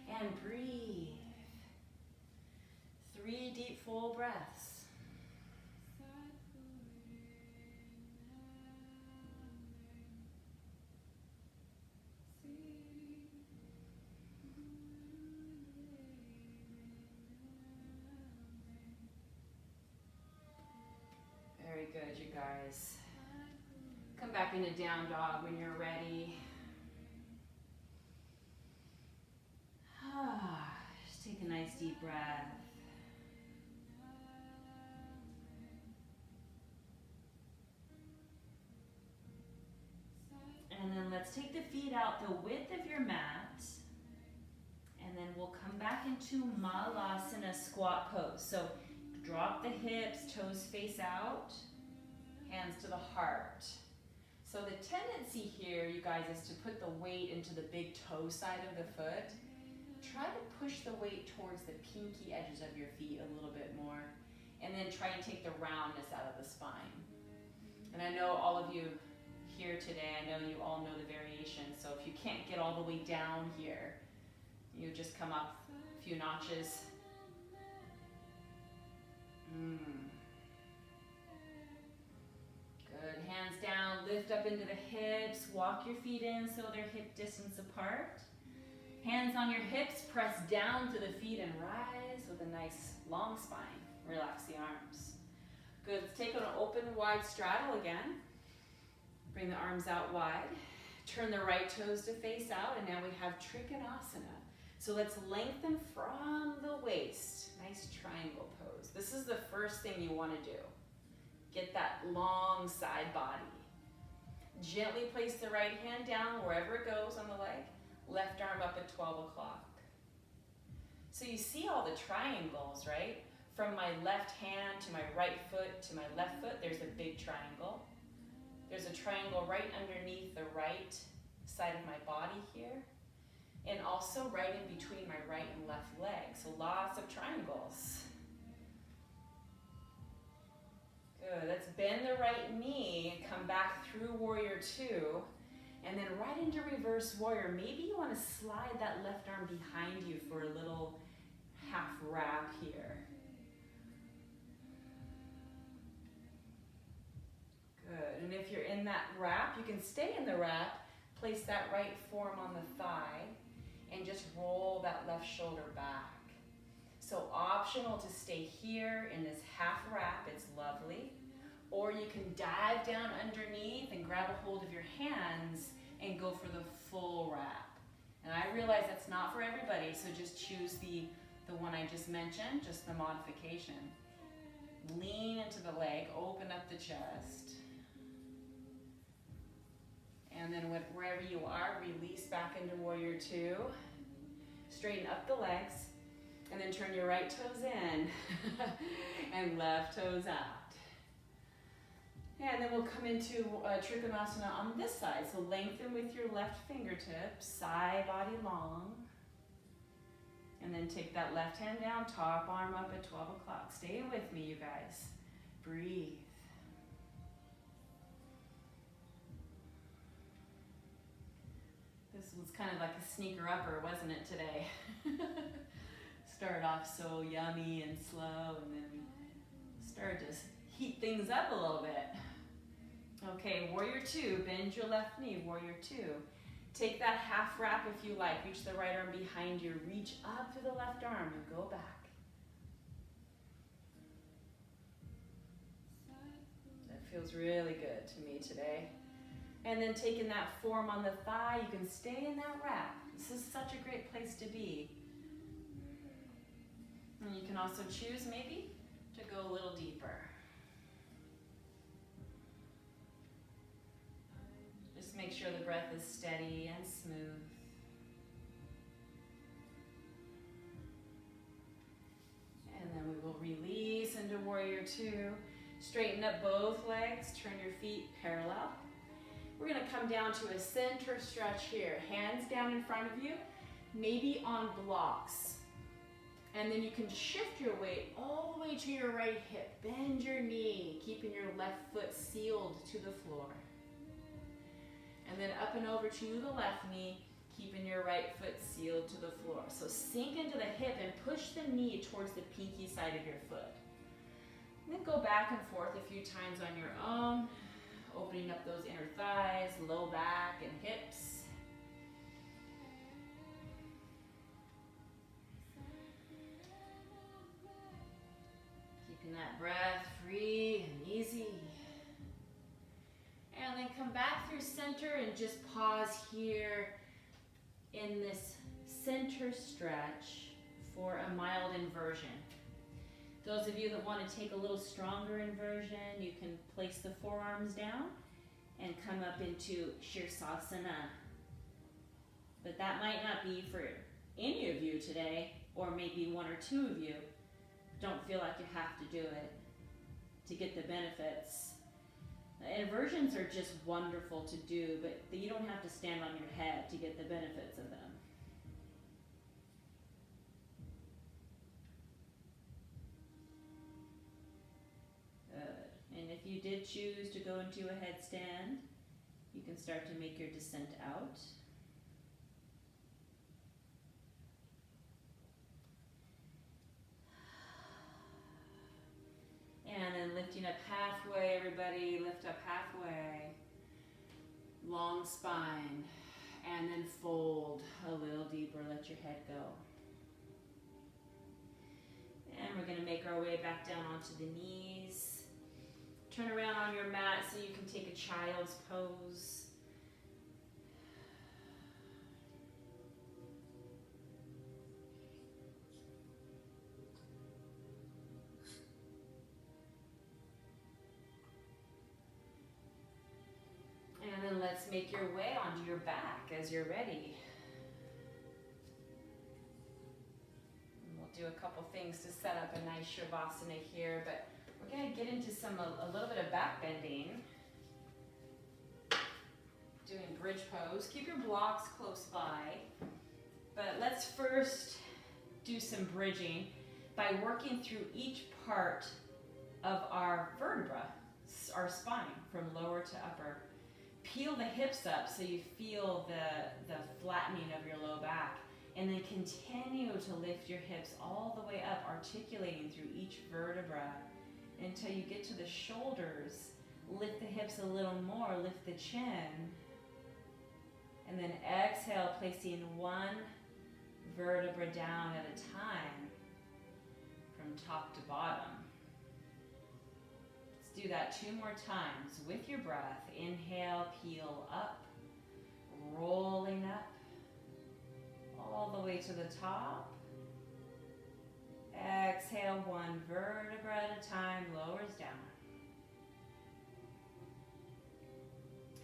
Speaker 2: and breathe. 3 deep full breaths. Very good, you guys. Come back into down dog when you're ready. Just take a nice deep breath. And then let's take the feet out the width of your mat. And then we'll come back into Malasana squat pose. So drop the hips, toes face out, hands to the heart. So the tendency here, you guys, is to put the weight into the big toe side of the foot. Try to push the weight towards the pinky edges of your feet a little bit more. And then try and take the roundness out of the spine. And I know all of you here today, I know you all know the variation. So if you can't get all the way down here, you just come up a few notches. Good, hands down, lift up into the hips, walk your feet in so they're hip distance apart. Hands on your hips, press down to the feet and rise with a nice long spine. Relax the arms. Good, let's take an open wide straddle again. Bring the arms out wide. Turn the right toes to face out, and now we have Trikonasana. So let's lengthen from the waist. Nice triangle pose. This is the first thing you want to do. Get that long side body. Gently place the right hand down wherever it goes on the leg. Left arm up at 12 o'clock. So you see all the triangles, right? From my left hand to my right foot to my left foot, there's a big triangle. There's a triangle right underneath the right side of my body here. And also right in between my right and left leg. So lots of triangles. Good, let's bend the right knee and come back through warrior 2. And then right into reverse warrior. Maybe you want to slide that left arm behind you for a little half wrap here. Good, and if you're in that wrap, you can stay in the wrap. Place that right forearm on the thigh and just roll that left shoulder back. So optional to stay here in this half wrap, it's lovely. Or you can dive down underneath and grab a hold of your hands and go for the full wrap. And I realize that's not for everybody, so just choose the one I just mentioned, just the modification. Lean into the leg, open up the chest. And then wherever you are, release back into warrior 2. Straighten up the legs. And then turn your right toes in and left toes out. And then we'll come into Trikonasana on this side. So lengthen with your left fingertips, side body long. And then take that left hand down, top arm up at 12 o'clock. Stay with me, you guys. Breathe. This was kind of like a sneaker upper, wasn't it, today? Started off so yummy and slow, and then started to heat things up a little bit. Okay, warrior 2, bend your left knee, warrior 2. Take that half wrap if you like. Reach the right arm behind you. Reach up to the left arm and go back. That feels really good to me today. And then taking that forearm on the thigh, you can stay in that wrap. This is such a great place to be.
Speaker 1: And you can also choose maybe to go a little deeper. Just make sure the breath is steady and smooth. And then we will release into Warrior Two. Straighten up both legs, turn your feet parallel. We're gonna come down to a center stretch here. Hands down in front of you, maybe on blocks. And then you can shift your weight all the way to your right hip. Bend your knee, keeping your left foot sealed to the floor. And then up and over to the left knee, keeping your right foot sealed to the floor. So sink into the hip and push the knee towards the pinky side of your foot. And then go back and forth a few times on your own, opening up those inner thighs, low back, and hips. Keeping that breath free and easy. And then come back through center and just pause here in this center stretch for a mild inversion. Those of you that want to take a little stronger inversion, you can place the forearms down and come up into Shirsasana. But that might not be for any of you today, or maybe one or two of you. Don't feel like you have to do it to get the benefits. Inversions are just wonderful to do, but you don't have to stand on your head to get the benefits of them. Good. And if you did choose to go into a headstand, you can start to make your descent out. And then lifting up halfway, everybody, lift up halfway. Long spine. And then fold a little deeper, let your head go. And we're gonna make our way back down onto the knees. Turn around on your mat so you can take a child's pose. And then let's make your way onto your back as you're ready. And we'll do a couple things to set up a nice Shavasana here, but we're going to get into a little bit of back bending. Doing bridge pose. Keep your blocks close by, but let's first do some bridging by working through each part of our vertebra, our spine, from lower to upper. Peel the hips up so you feel the flattening of your low back, and then continue to lift your hips all the way up, articulating through each vertebra until you get to the shoulders. Lift the hips a little more, lift the chin, and then exhale, placing one vertebra down at a time from top to bottom. Do that 2 more times with your breath. Inhale, peel up, rolling up, all the way to the top. Exhale, 1 vertebra at a time, lowers down.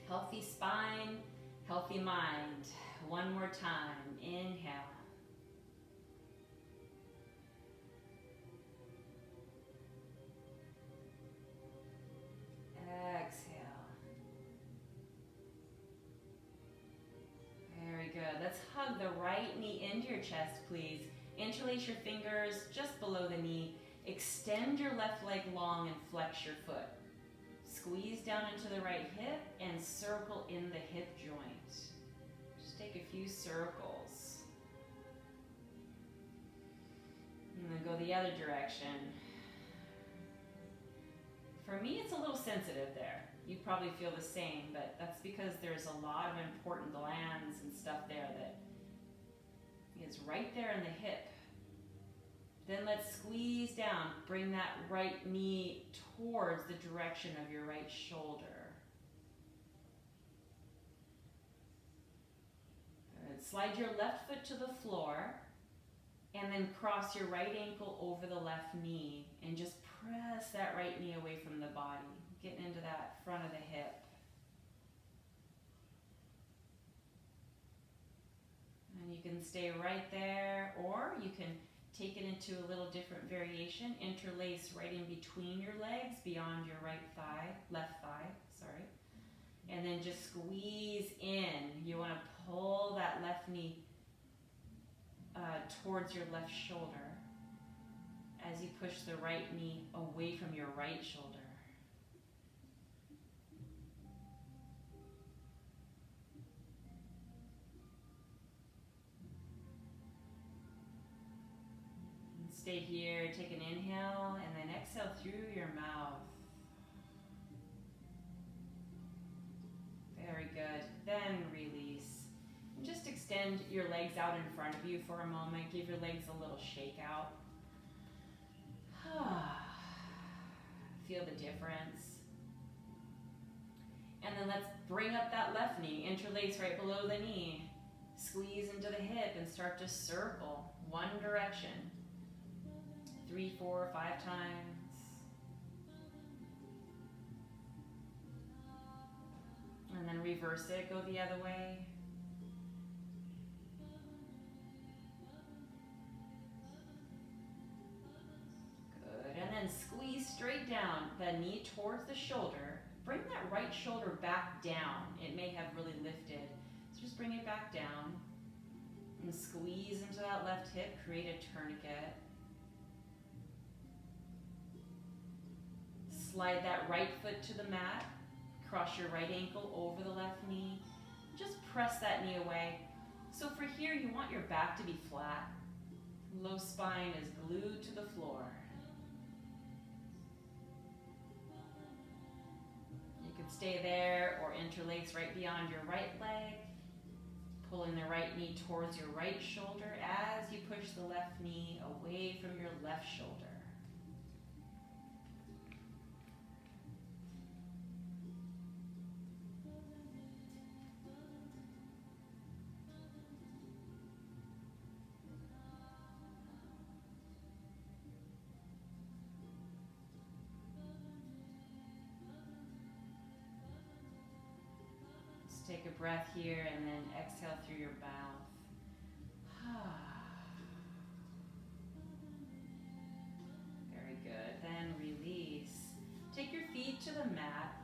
Speaker 1: Healthy spine, healthy mind. 1 more time, inhale. Exhale. Very good. Let's hug the right knee into your chest, please. Interlace your fingers just below the knee. Extend your left leg long and flex your foot. Squeeze down into the right hip and circle in the hip joint. Just take a few circles. And then go the other direction. For me, it's a little sensitive there. You probably feel the same, but that's because there's a lot of important glands and stuff there that is right there in the hip. Then let's squeeze down. Bring that right knee towards the direction of your right shoulder. Good. Slide your left foot to the floor.
Speaker 2: And then cross your right ankle over the left knee and just press that right knee away from the body, getting into that front of the hip. And you can stay right there, or you can take it into a little different variation. Interlace right in between your legs, beyond your left thigh, sorry. And then just squeeze in. You want to pull that left knee towards your left shoulder as you push the right knee away from your right shoulder. And stay here, take an inhale, and then exhale through your mouth. Very good. Then release. Just extend your legs out in front of you for a moment. Give your legs a little shake out. Feel the difference. And then let's bring up that left knee. Interlace right below the knee. Squeeze into the hip and start to circle one direction. 3, 4, 5 times. And then reverse it, go the other way. And then squeeze straight down, the knee towards the shoulder. Bring that right shoulder back down. It may have really lifted. So just bring it back down. And squeeze into that left hip, create a tourniquet. Slide that right foot to the mat. Cross your right ankle over the left knee. Just press that knee away. So for here, you want your back to be flat. Low spine is glued to the floor. Stay there or interlace right beyond your right leg. Pulling the right knee towards your right shoulder as you push the left knee away from your left shoulder. Take a breath here and then exhale through your mouth. Very good. Then release. Take your feet to the mat.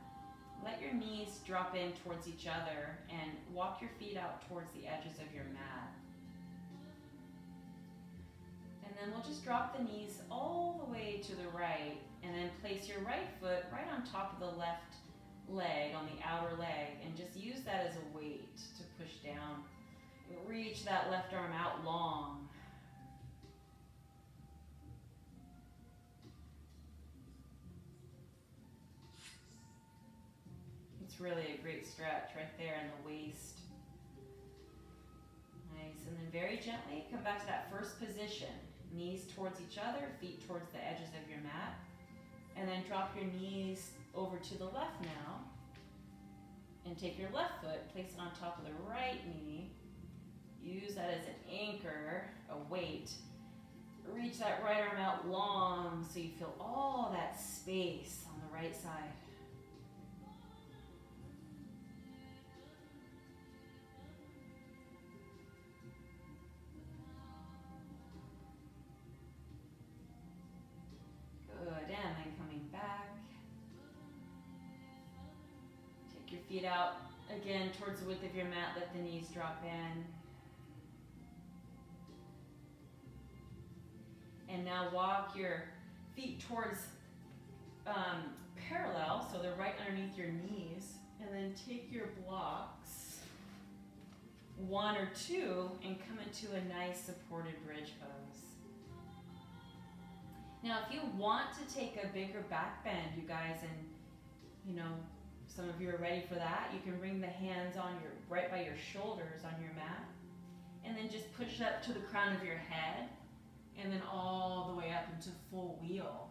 Speaker 2: Let your knees drop in towards each other and walk your feet out towards the edges of your mat. And then we'll just drop the knees all the way to the right and then place your right foot right on top of the left leg, on the outer leg, and just use that as a weight to push down. Reach that left arm out long. It's really a great stretch right there in the waist. Nice, and then very gently come back to that first position. Knees towards each other, feet towards the edges of your mat. And then drop your knees over to the left now. And take your left foot, place it on top of the right knee. Use that as an anchor, a weight. Reach that right arm out long so you feel all that space on the right side. Good, and then coming back. Take your feet out again towards the width of your mat, let the knees drop in. And now walk your feet towards parallel, so they're right underneath your knees. And then take your blocks, 1 or 2, and come into a nice supported bridge pose. Now, if you want to take a bigger back bend, you guys, and some of you are ready for that, you can bring the hands on right by your shoulders on your mat, and then just push it up to the crown of your head, and then all the way up into full wheel.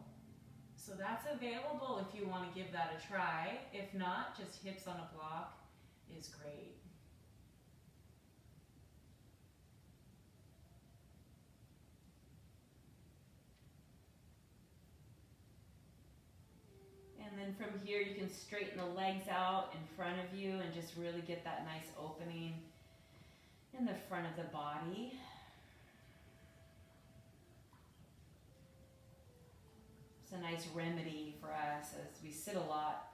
Speaker 2: So that's available if you want to give that a try. If not, just hips on a block is great. from here you can straighten the legs out in front of you and just really get that nice opening in the front of the body. It's a nice remedy for us as we sit a lot.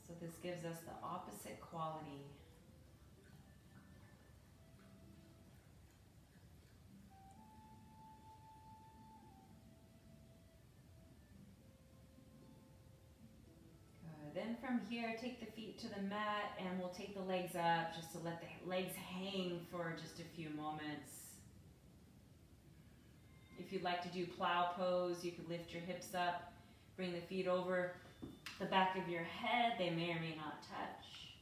Speaker 2: So this gives us the opposite quality. Then from here, take the feet to the mat and we'll take the legs up just to let the legs hang for just a few moments. If you'd like to do plow pose, you could lift your hips up, bring the feet over the back of your head. They may or may not touch.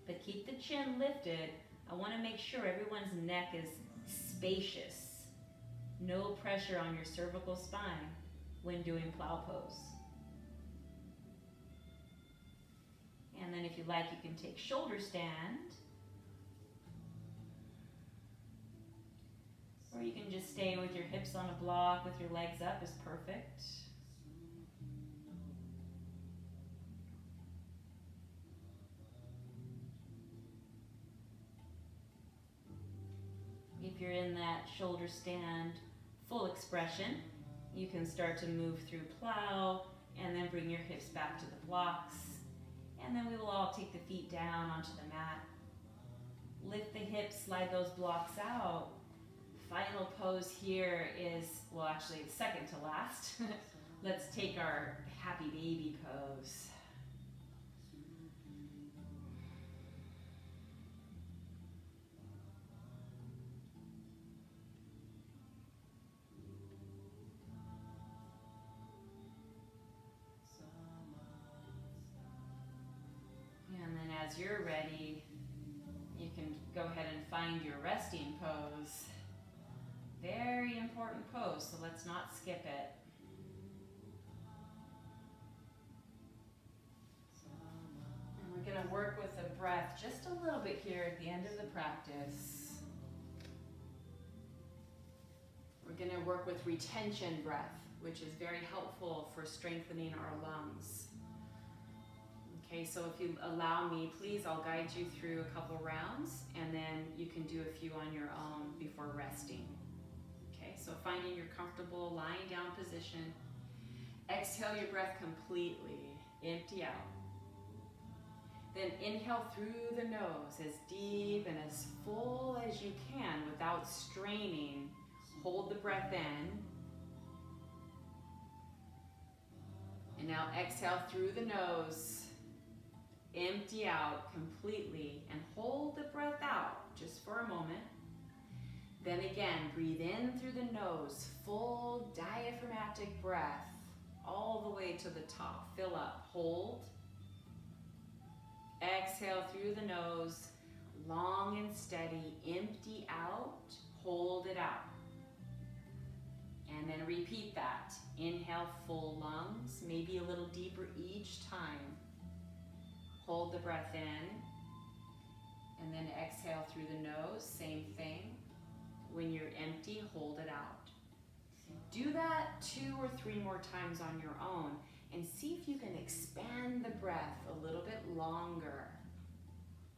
Speaker 2: But keep the chin lifted. I want to make sure everyone's neck is spacious. No pressure on your cervical spine when doing plow pose. And then if you like, you can take shoulder stand. Or you can just stay with your hips on a block with your legs up is perfect. If you're in that shoulder stand full expression, you can start to move through plow and then bring your hips back to the blocks. And then we will all take the feet down onto the mat. Lift the hips, slide those blocks out. Final pose here is, well, actually second to last. Let's take our happy baby pose. And then as you're ready, you can go ahead and find your resting pose. Very important pose, so let's not skip it. And we're going to work with the breath just a little bit here at the end of the practice. We're going to work with retention breath, which is very helpful for strengthening our lungs. Okay, so if you allow me, please, I'll guide you through a couple rounds, and then you can do a few on your own before resting. Okay, so finding your comfortable lying down position. Exhale your breath completely, empty out. Then inhale through the nose as deep and as full as you can without straining. Hold the breath in. And now exhale through the nose. Empty out completely and hold the breath out just for a moment. Then again, breathe in through the nose, full diaphragmatic breath all the way to the top. Fill up, hold. Exhale through the nose, long and steady, empty out, hold it out. And then repeat that. Inhale, full lungs, maybe a little deeper each time. Hold the breath in, and then exhale through the nose, same thing. When you're empty, hold it out. Do that 2 or 3 more times on your own, and see if you can expand the breath a little bit longer.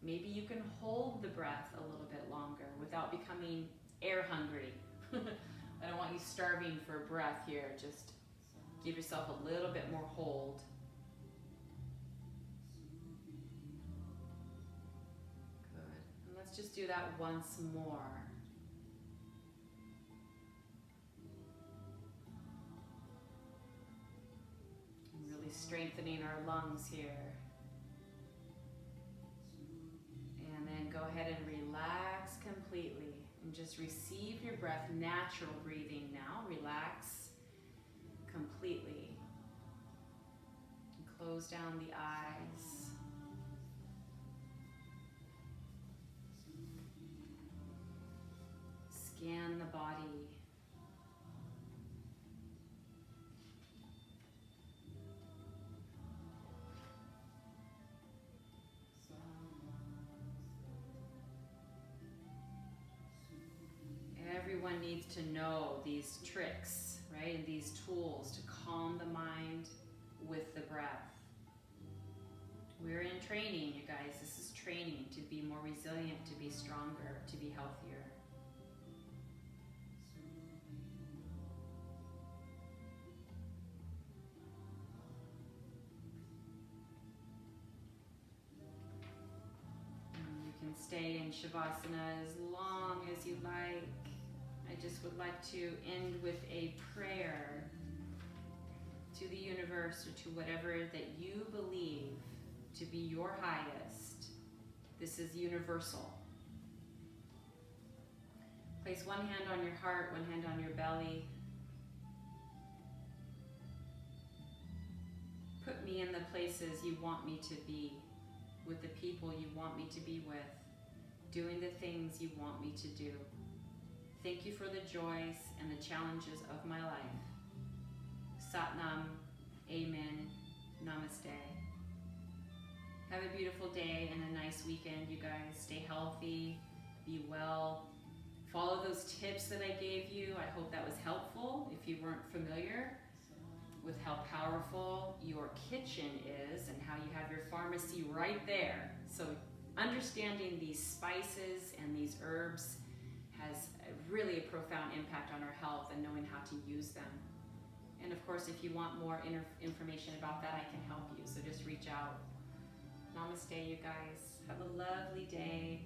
Speaker 2: Maybe you can hold the breath a little bit longer without becoming air hungry. I don't want you starving for breath here. Just give yourself a little bit more hold. Let's just do that once more. And really strengthening our lungs here. And then go ahead and relax completely and just receive your breath, natural breathing now. Relax completely. And close down the eyes. Scan the body. Everyone needs to know these tricks, right? And these tools to calm the mind,
Speaker 1: with the breath. We're in training, you guys. This is training to be more resilient, to be stronger, to be healthier. You can stay in Shavasana as long as you like. I just would like to end with a prayer to the universe or to whatever that you believe to be your highest. This is universal. Place one hand on your heart, one hand on your belly. Put me in the places you want me to be, with the people you want me to be with, doing the things you want me to do. Thank you for the joys and the challenges of my life. Satnam, Amen, Namaste. Have a beautiful day and a nice weekend, you guys. Stay healthy, be well. Follow those tips that I gave you. I hope that was helpful if you weren't familiar with how powerful your kitchen is and how you have your pharmacy right there. So understanding these spices and these herbs has really a profound impact on our health, and knowing how to use them. And of course, if you want more information about that, I can help you. So just reach out. Namaste, you guys. Have a lovely day.